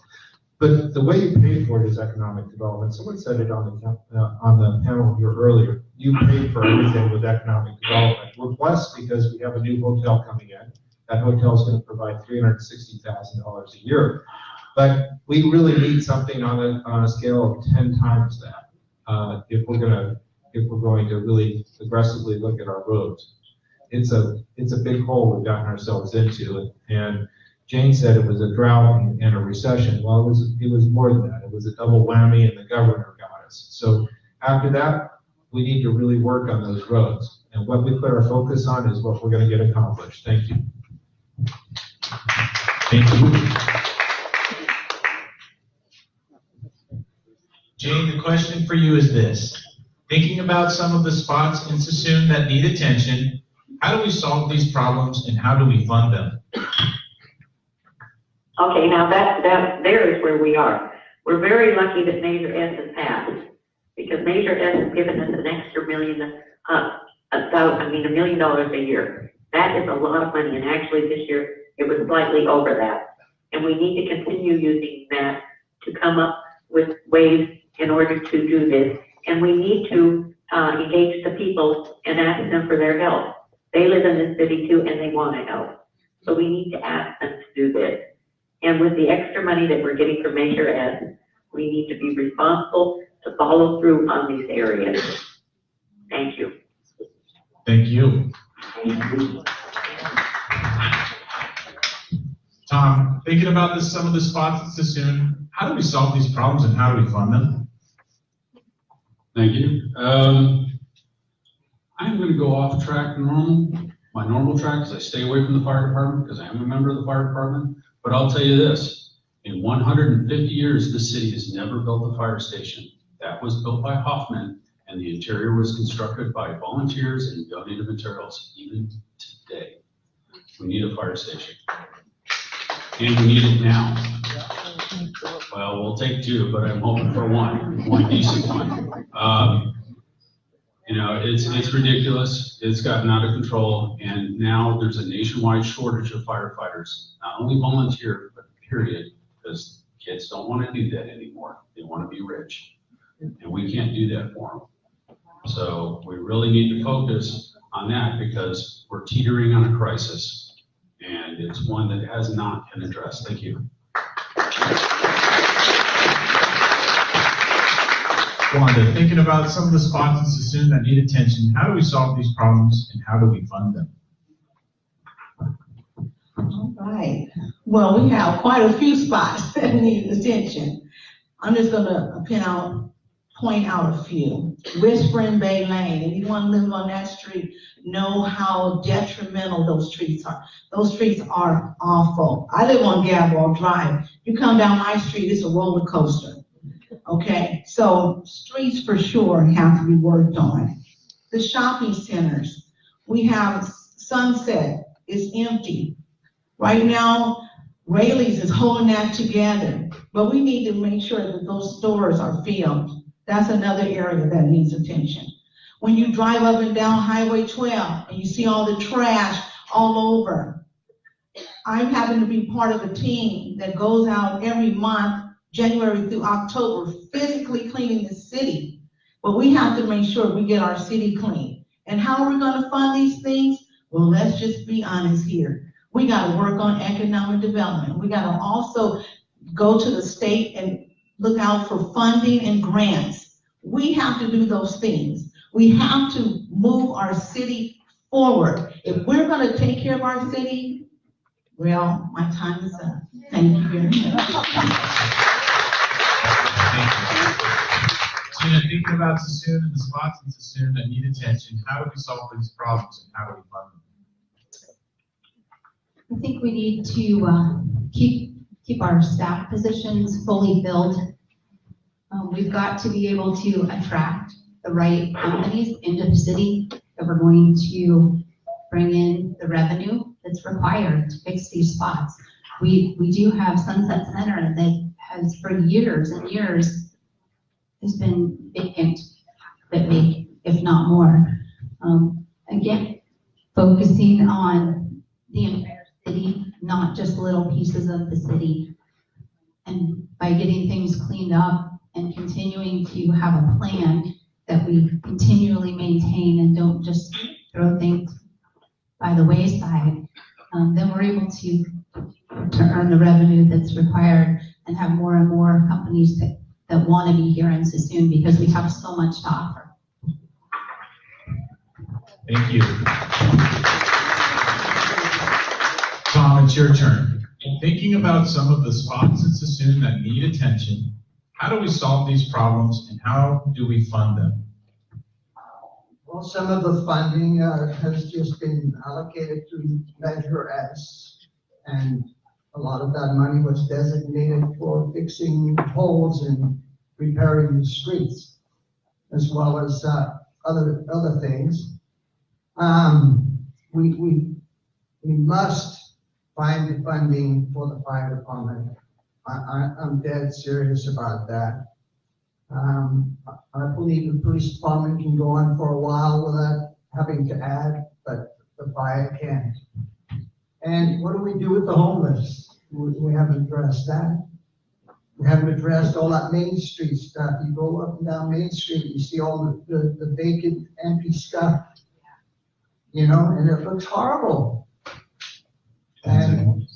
But the way you pay for it is economic development. Someone said it on the panel here earlier. You pay for everything with economic development. We're blessed because we have a new hotel coming in. That hotel is going to provide $360,000 a year. But we really need something on a scale of 10 times that if we're going to really aggressively look at our roads. It's a big hole we've gotten ourselves into, and Jane said it was a drought and a recession. Well, it was more than that. It was a double whammy, and the governor got us. So after that, we need to really work on those roads. And what we put our focus on is what we're going to get accomplished. Thank you. Thank you. Jane, the question for you is this. Thinking about some of the spots in Suisun that need attention, how do we solve these problems and how do we fund them? Okay, now there is where we are. We're very lucky that Measure S has passed, because Measure S has given us an extra $1 million a year. That is a lot of money, and actually this year it was slightly over that. And we need to continue using that to come up with ways in order to do this. And we need to engage the people and ask them for their help. They live in this city too, and they want to help. So we need to ask them to do this. And with the extra money that we're getting from Measure S, we need to be responsible to follow through on these areas. Thank you. Thank you. Tom, thinking about some of the spots in Suisun, how do we solve these problems and how do we fund them? Thank you. I'm going to go off track my normal track, because I stay away from the fire department, because I am a member of the fire department. But I'll tell you this, in 150 years, this city has never built a fire station. That was built by Hoffman, and the interior was constructed by volunteers and donated materials. Even today, we need a fire station. And we need it now. Well, we'll take 2, but I'm hoping for one decent one. It's ridiculous. It's gotten out of control, and now there's a nationwide shortage of firefighters. Not only volunteer, but period, because kids don't want to do that anymore. They want to be rich, and we can't do that for them. So we really need to focus on that, because we're teetering on a crisis, and it's one that has not been addressed. Thank you. Wanda, thinking about some of the spots in Suisun that need attention, how do we solve these problems and how do we fund them? All right. Well, we have quite a few spots that need attention. I'm just going to point out a few. Whispering Bay Lane. Anyone live on that street know how detrimental those streets are. Those streets are awful. I live on Gabwell Drive. You come down my street, it's a roller coaster. Okay, so streets for sure have to be worked on. The shopping centers. We have Sunset is empty. Right now, Rayleigh's is holding that together, but we need to make sure that those stores are filled. That's another area that needs attention. When you drive up and down Highway 12 and you see all the trash all over, I happen to be part of a team that goes out every month, January through October, physically cleaning the city. But we have to make sure we get our city clean. And how are we going to fund these things? Well, let's just be honest here. We got to work on economic development. We got to also go to the state and look out for funding and grants. We have to do those things. We have to move our city forward. If we're going to take care of our city, well, my time is up. Thank you very much. Thank you. Tina, thinking about Suisun and the spots in Suisun that need attention, how do we solve these problems and how do we fund them? I think we need to keep our staff positions fully filled. We've got to be able to attract the right companies into the city that we're going to bring in the revenue that's required to fix these spots. We do have Sunset Center that has for years and years has been vacant, if not more. Again, focusing on the entire city, not just little pieces of the city. And by getting things cleaned up and continuing to have a plan that we continually maintain and don't just throw things by the wayside, then we're able to earn the revenue that's required and have more and more companies that want to be here in Suisun because we have so much to offer. Thank you. Tom, it's your turn. Thinking about some of the spots in Suisun that need attention, how do we solve these problems and how do we fund them? Well, some of the funding has just been allocated to Measure S, and a lot of that money was designated for fixing holes and repairing the streets, as well as other things. We must find the funding for the fire department. I'm dead serious about that. I believe the police department can go on for a while without having to add, but the fire can't. And what do we do with the homeless? We haven't addressed that. We haven't addressed all that Main Street stuff. You go up and down Main Street, you see all the vacant, empty stuff, you know, and it looks horrible. And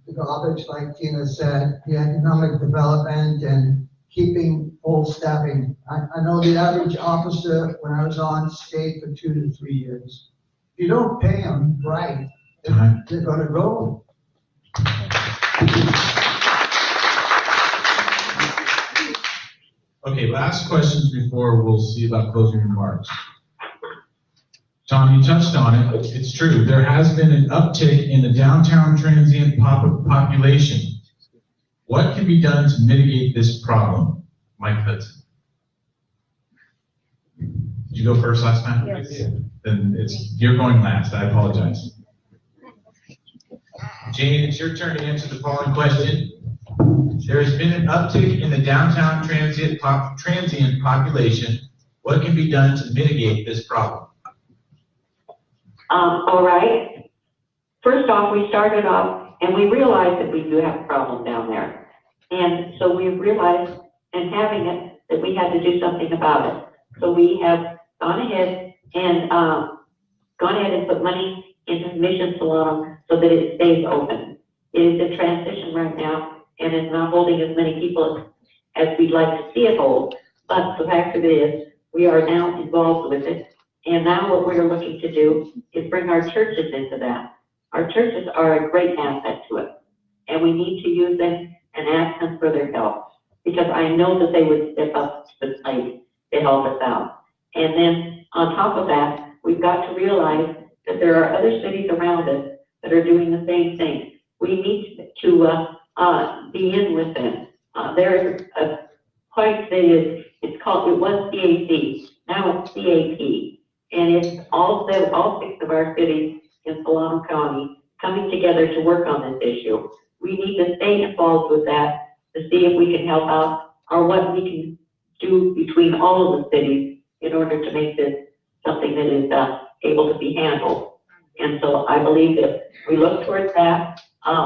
the garbage, like Tina said, the economic development and keeping full staffing. I know the average officer, when I was on, stayed for 2 to 3 years. If you don't pay them right, they're going to go. Okay, last questions before we'll see about closing remarks. Tom, you touched on it. It's true. There has been an uptick in the downtown transient population. What can be done to mitigate this problem? Mike Hudson. Did you go first last time? Yes. Then you're going last. I apologize. Jane, it's your turn to answer the following question. There has been an uptick in the downtown transient population. What can be done to mitigate this problem? All right. First off, we started off and we realized that we do have a problem down there. And so we realized, and having it, that we had to do something about it. So we have gone ahead and put money into the Mission Salon so that it stays open. It is in transition right now, and it's not holding as many people as we'd like to see it hold. But the fact of it is, we are now involved with it. And now what we're looking to do is bring our churches into that. Our churches are a great asset to it. And we need to use them and ask them for their help. Because I know that they would step up to the plate to help us out. And then on top of that, we've got to realize that there are other cities around us that are doing the same thing. We need to be in with them. There's a place that it was CAC, now it's CAP. And it's all 6 of our cities in Solano County coming together to work on this issue. We need to stay involved with that to see if we can help out or what we can do between all of the cities in order to make this something that is able to be handled. And so I believe that we look towards that,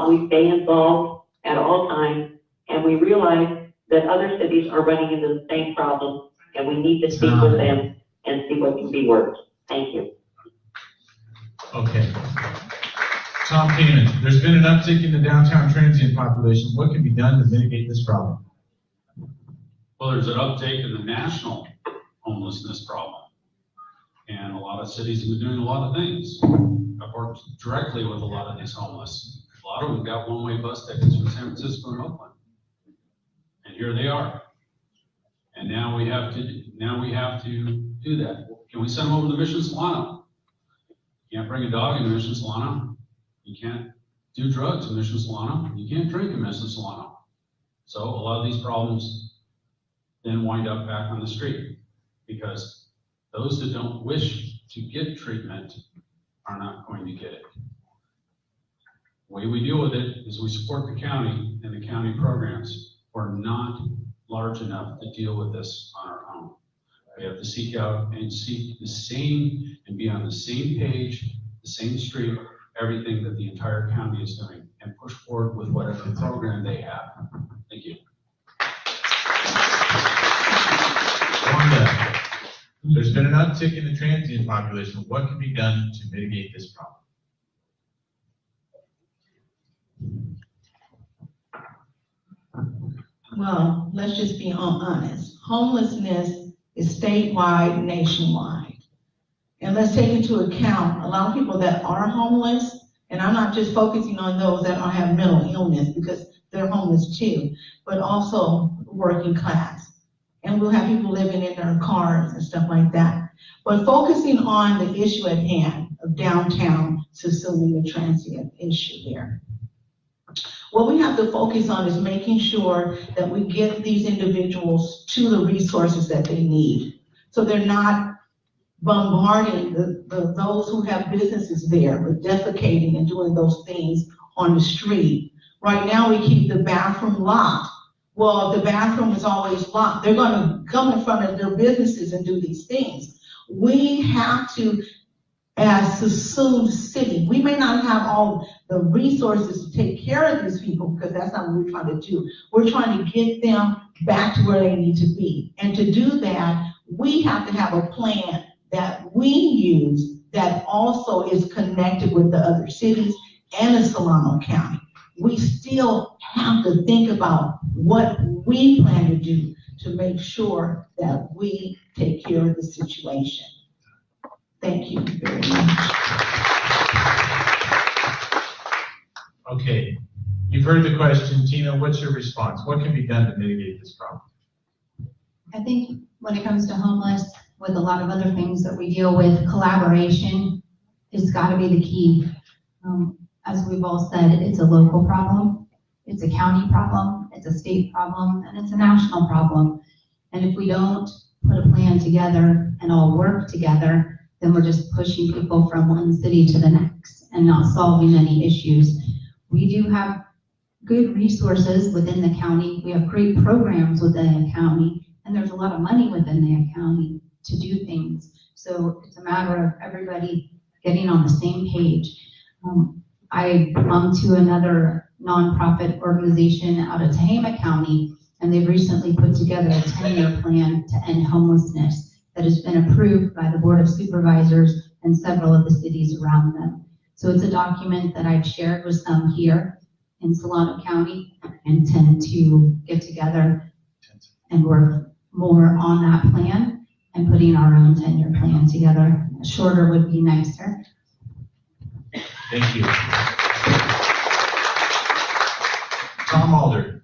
we stay involved at all times, and we realize that other cities are running into the same problem, and we need to speak with them and see what can be worked. Thank you. Okay. Tom Keenan, there's been an uptick in the downtown transient population. What can be done to mitigate this problem? Well, there's an uptake in the national homelessness problem. And a lot of cities have been doing a lot of things. I've worked directly with a lot of these homeless. A lot of them got one-way bus tickets from San Francisco and Oakland. And here they are. And now we have to do that. Can we send them over to Mission Solano? You can't bring a dog into Mission Solano. You can't do drugs in Mission Solano. You can't drink in Mission Solano. So a lot of these problems then wind up back on the street because those that don't wish to get treatment are not going to get it. The way we deal with it is we support the county and the county programs. We're not large enough to deal with this on our own. We have to seek out and seek the same and be on the same page, the same street, everything that the entire county is doing, and push forward with whatever program they have. Thank you. Wanda, there's been an uptick in the transient population. What can be done to mitigate this problem? Well, let's just be honest. Homelessness is statewide, nationwide. And let's take into account a lot of people that are homeless, and I'm not just focusing on those that have mental illness because they're homeless too, but also working class. And we'll have people living in their cars and stuff like that. But focusing on the issue at hand of downtown Suisun and the transient issue there. What we have to focus on is making sure that we get these individuals to the resources that they need. So they're not bombarding those who have businesses there with defecating and doing those things on the street. Right now we keep the bathroom locked. Well, if the bathroom is always locked, they're going to come in front of their businesses and do these things. We have to, as Suisun City, we may not have all the resources to take care of these people because that's not what we're trying to do. We're trying to get them back to where they need to be. And to do that, we have to have a plan that we use that also is connected with the other cities and the Solano County. We still have to think about what we plan to do to make sure that we take care of the situation. Thank you very much. Okay, you've heard the question. Tina, what's your response? What can be done to mitigate this problem? I think when it comes to homeless, with a lot of other things that we deal with, collaboration has got to be the key. As we've all said, it's a local problem, it's a county problem, it's a state problem, and it's a national problem. And if we don't put a plan together and all work together, then we're just pushing people from one city to the next and not solving any issues. We do have good resources within the county. We have great programs within the county, and there's a lot of money within the county to do things. So it's a matter of everybody getting on the same page. I belong to another nonprofit organization out of Tehama County, and they've recently put together a 10-year plan to end homelessness that has been approved by the Board of Supervisors and several of the cities around them. So it's a document that I've shared with some here in Solano County and intend to get together and work more on that plan and putting our own 10-year plan together. Shorter would be nicer. Thank you. Tom Alder.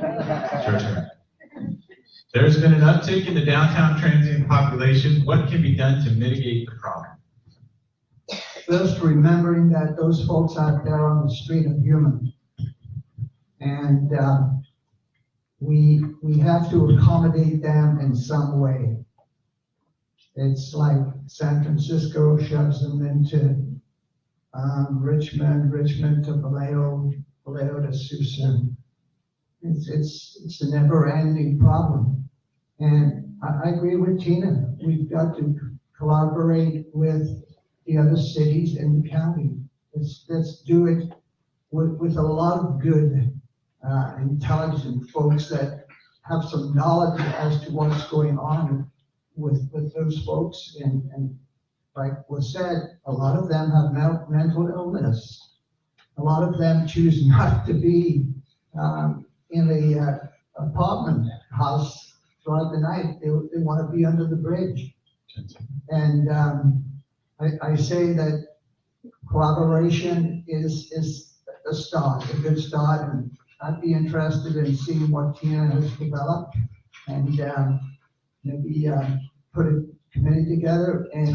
Your turn. There's been an uptick in the downtown transient population. What can be done to mitigate the problem? First, remembering that those folks out there on the street are human. And we have to accommodate them in some way. It's like San Francisco shoves them into Richmond to Vallejo to Suisun. It's a never-ending problem. And I agree with Tina. We've got to collaborate with the other cities in the county. Let's do it with a lot of good, intelligent folks that have some knowledge as to what's going on with those folks. And like was said, a lot of them have mental illness. A lot of them choose not to be in a apartment house throughout the night. They want to be under the bridge. And I say that collaboration is a start, a good start, and I'd be interested in seeing what Tina has developed, and maybe put a committee together and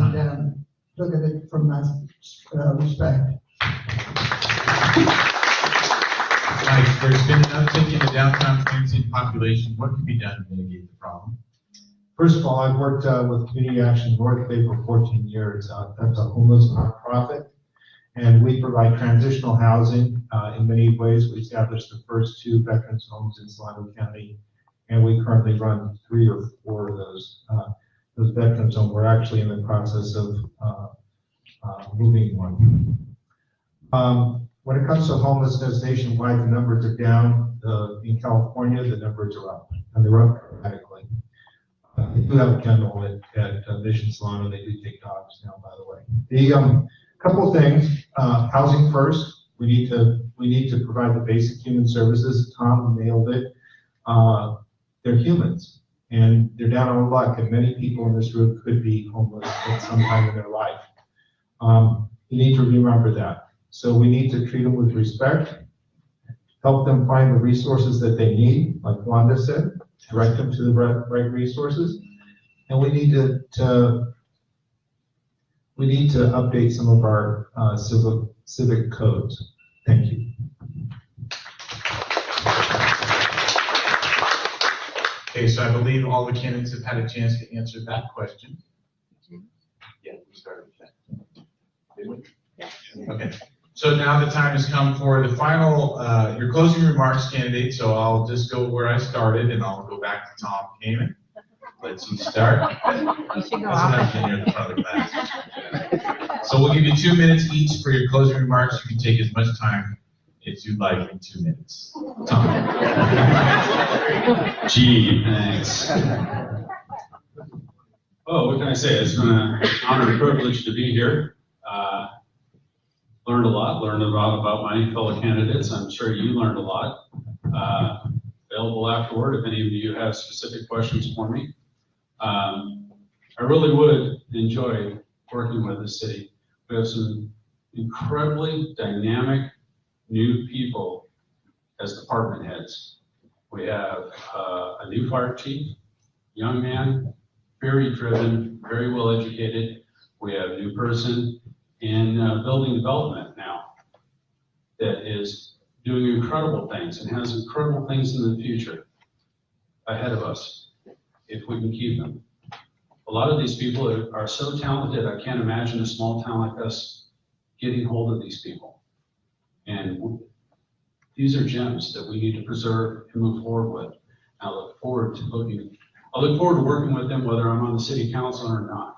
look at it from that respect. Mike, there's been an uptick in the downtown transient population. What can be done to mitigate the problem? First of all, I've worked with Community Action North Bay for 14 years. That's a homeless nonprofit, and we provide transitional housing in many ways. We established the first 2 veterans homes in Solano County, and we currently run 3 or 4 of those veterans homes. We're actually in the process of moving one. When it comes to homelessness nationwide, the numbers are down. In California, the numbers are up, and they're up dramatically. They do have a kennel at Mission Solano. They do take dogs now, by the way. The couple of things. Housing first. We need to provide the basic human services. Tom nailed it. They're humans, and they're down on luck. And many people in this room could be homeless at some time in their life. You need to remember that. So we need to treat them with respect. Help them find the resources that they need, like Wanda said. Direct them to the right resources, and we need to update some of our civic codes. Thank you. Okay, so I believe all the candidates have had a chance to answer that question. Yeah, we started with that. Did we? Yeah. Okay. So now the time has come for the final, your closing remarks, candidate. So I'll just go where I started, and I'll go back to Tom Kamen. Let's you start. You should go That's off. enough in the front of the class. So we'll give you 2 minutes each for your closing remarks. You can take as much time as you'd like in 2 minutes. Tom. Gee, thanks. Oh, what can I say? It's been an honor and privilege to be here. Learned a lot about my fellow candidates. I'm sure you learned a lot. Available afterward if any of you have specific questions for me. I really would enjoy working with the city. We have some incredibly dynamic new people as department heads. We have a new fire chief, young man, very driven, very well educated. We have a new person in building development now that is doing incredible things and has incredible things in the future ahead of us if we can keep them. A lot of these people are so talented, I can't imagine a small town like us getting hold of these people. And these are gems that we need to preserve and move forward with. I look forward to working with them whether I'm on the city council or not.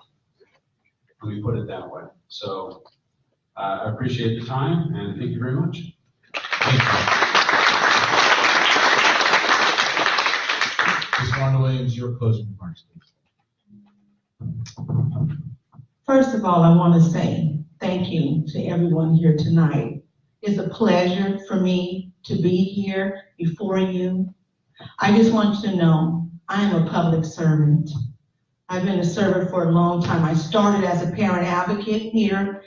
Let me put it that way. So I appreciate the time, and thank you very much. Thank you. Ms. Wanda Williams, your closing remarks, please. First of all, I want to say thank you to everyone here tonight. It's a pleasure for me to be here before you. I just want you to know I am a public servant. I've been a servant for a long time. I started as a parent advocate here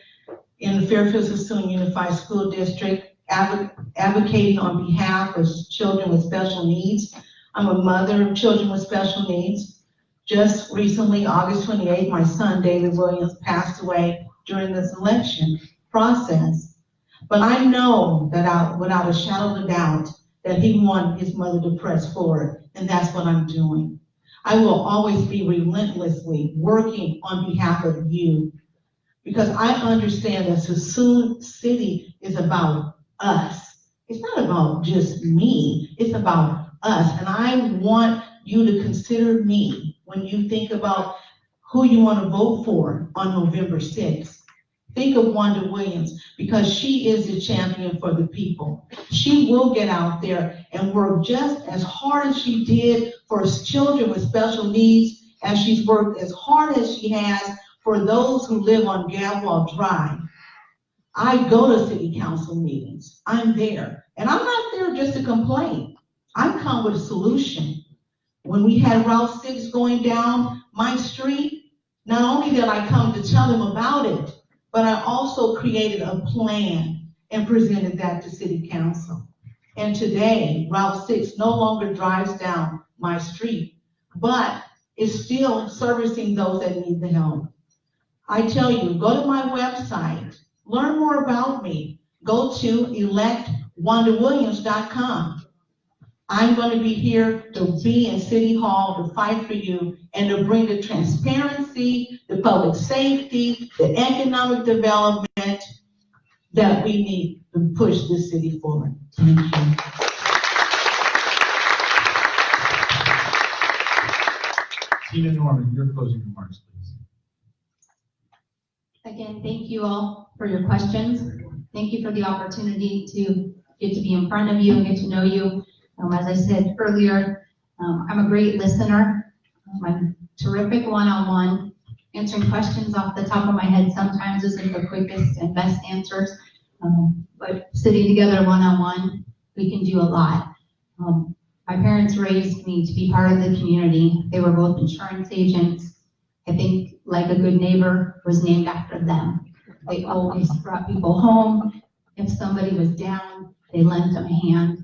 in the Fairfield-Suisun Unified School District, advocating on behalf of children with special needs. I'm a mother of children with special needs. Just recently, August 28th, my son, David Williams, passed away during this election process. But I know that without a shadow of a doubt that he wanted his mother to press forward, and that's what I'm doing. I will always be relentlessly working on behalf of you, because I understand that Suisun City is about us. It's not about just me, it's about us. And I want you to consider me when you think about who you want to vote for on November 6th. Think of Wanda Williams, because she is the champion for the people. She will get out there and work just as hard as she did for children with special needs, as she's worked as hard as she has for those who live on Gadwall Drive. I go to city council meetings. I'm there. And I'm not there just to complain. I come with a solution. When we had Route 6 going down my street, not only did I come to tell them about it, but I also created a plan and presented that to city council. And today, Route 6 no longer drives down my street, but is still servicing those that need the help. I tell you, go to my website, learn more about me. Go to electwandawilliams.com. I'm going to be here to be in City Hall to fight for you and to bring the transparency, the public safety, the economic development that we need to push this city forward. Thank you. Tina Norman, your closing remarks, please. Again, thank you all for your questions. Thank you for the opportunity to get to be in front of you and get to know you. As I said earlier, I'm a great listener. I'm terrific one-on-one. Answering questions off the top of my head sometimes isn't the quickest and best answers, but sitting together one-on-one, we can do a lot. My parents raised me to be part of the community. They were both insurance agents. I think Like a Good Neighbor was named after them. They always brought people home. If somebody was down, they lent them a hand.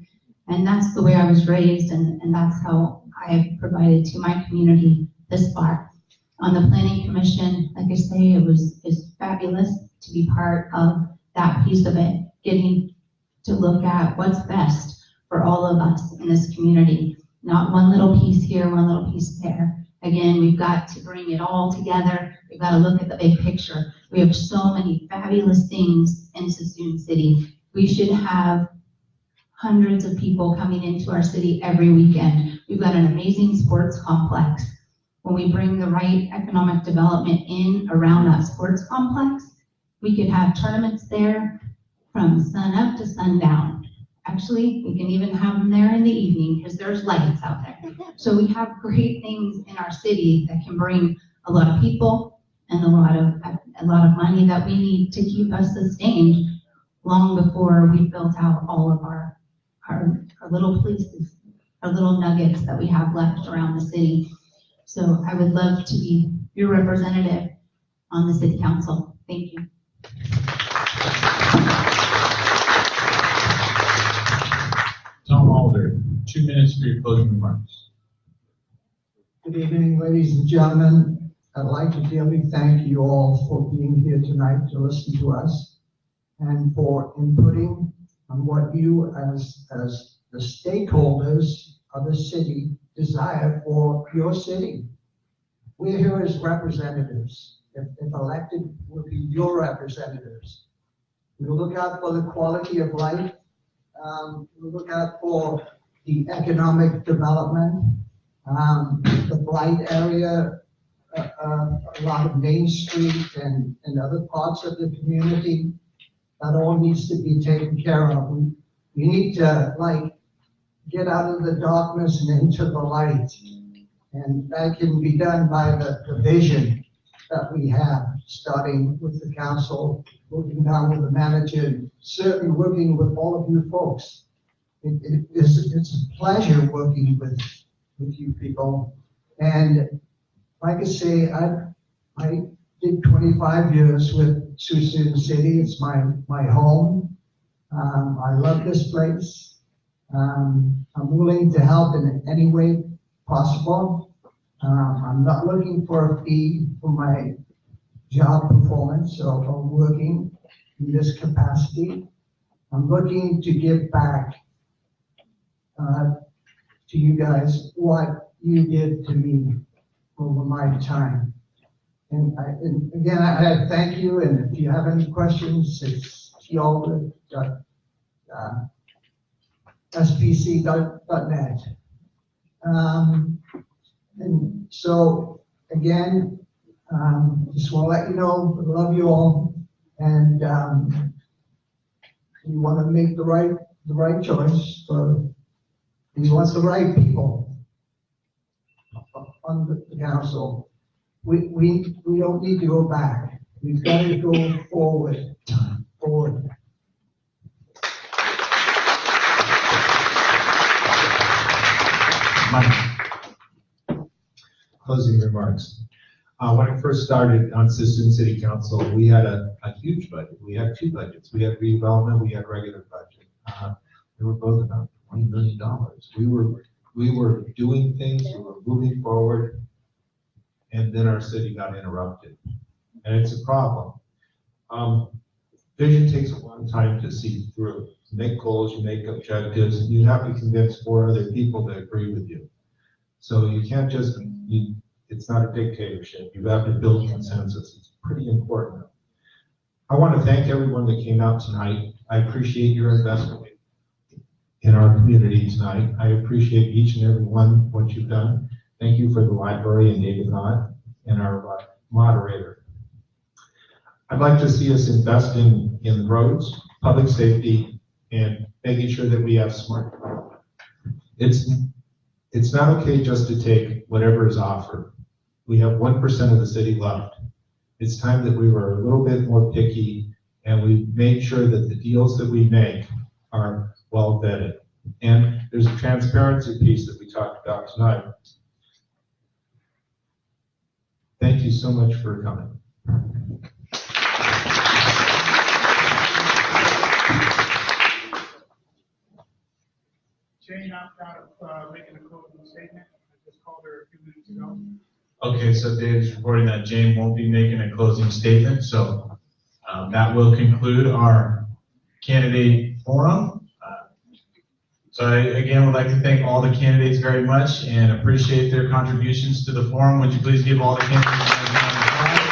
And that's the way I was raised, and that's how I have provided to my community this far. On the Planning Commission, like I say, it's fabulous to be part of that piece of it, getting to look at what's best for all of us in this community. Not one little piece here, one little piece there. Again, we've got to bring it all together. We've got to look at the big picture. We have so many fabulous things in Suisun City. We should have hundreds of people coming into our city every weekend. We've got an amazing sports complex. When we bring the right economic development in around that sports complex, we could have tournaments there from sun up to sundown. Actually, we can even have them there in the evening because there's lights out there. So we have great things in our city that can bring a lot of people and a lot of money that we need to keep us sustained long before we've built out all of our little places, our little nuggets that we have left around the city. So I would love to be your representative on the city council. Thank you. Tom Alder, 2 minutes for your closing remarks. Good evening, ladies and gentlemen. I'd like to dearly thank you all for being here tonight to listen to us and for inputting on what you as the stakeholders of the city desire for your city. We're here as representatives. If elected, we'll be your representatives. We'll look out for the quality of life. We'll look out for the economic development, the blight area, a lot of Main Street and other parts of the community. That all needs to be taken care of. We need to get out of the darkness and into the light. And that can be done by the vision that we have, starting with the council, moving down with the manager, and certainly working with all of you folks. It's a pleasure working with you people. And like I say, I did 25 years with Suisun City. It's my home. I love this place. I'm willing to help in any way possible. I'm not looking for a fee for my job performance or working in this capacity. I'm looking to give back to you guys what you did to me over my time. And again, I thank you, and if you have any questions, it's spc.net. And so, again, just want to let you know, I love you all, and we want to make the right choice. We want the right people on the council. We don't need to go back. We've got to go forward. Closing remarks. When I first started on Suisun City Council, we had a huge budget. We had two budgets. We had redevelopment, we had regular budget. They were both about $20 million. We were doing things, we were moving forward, and then our city got interrupted. And it's a problem. Vision takes a long time to see through. You make goals, you make objectives, and you have to convince 4 other people to agree with you. So you can't just, it's not a dictatorship. You have to build consensus. It's pretty important. I want to thank everyone that came out tonight. I appreciate your investment in our community tonight. I appreciate each and every one, what you've done. Thank you for the library and David Knott and our moderator. I'd like to see us invest in roads, public safety, and making sure that we have smart development. It's not okay just to take whatever is offered. We have 1% of the city left. It's time that we were a little bit more picky and we made sure that the deals that we make are well vetted. And there's a transparency piece that we talked about tonight. Thank you so much for coming. Jane opted out of making a closing statement. I just called her a few minutes ago. Okay, so Dave's reporting that Jane won't be making a closing statement, so that will conclude our candidate forum. So I, again, would like to thank all the candidates very much and appreciate their contributions to the forum. Would you please give all the candidates a round of applause?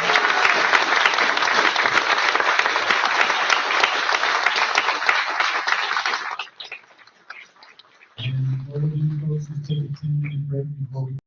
And before we close, let's take a 10-minute break before we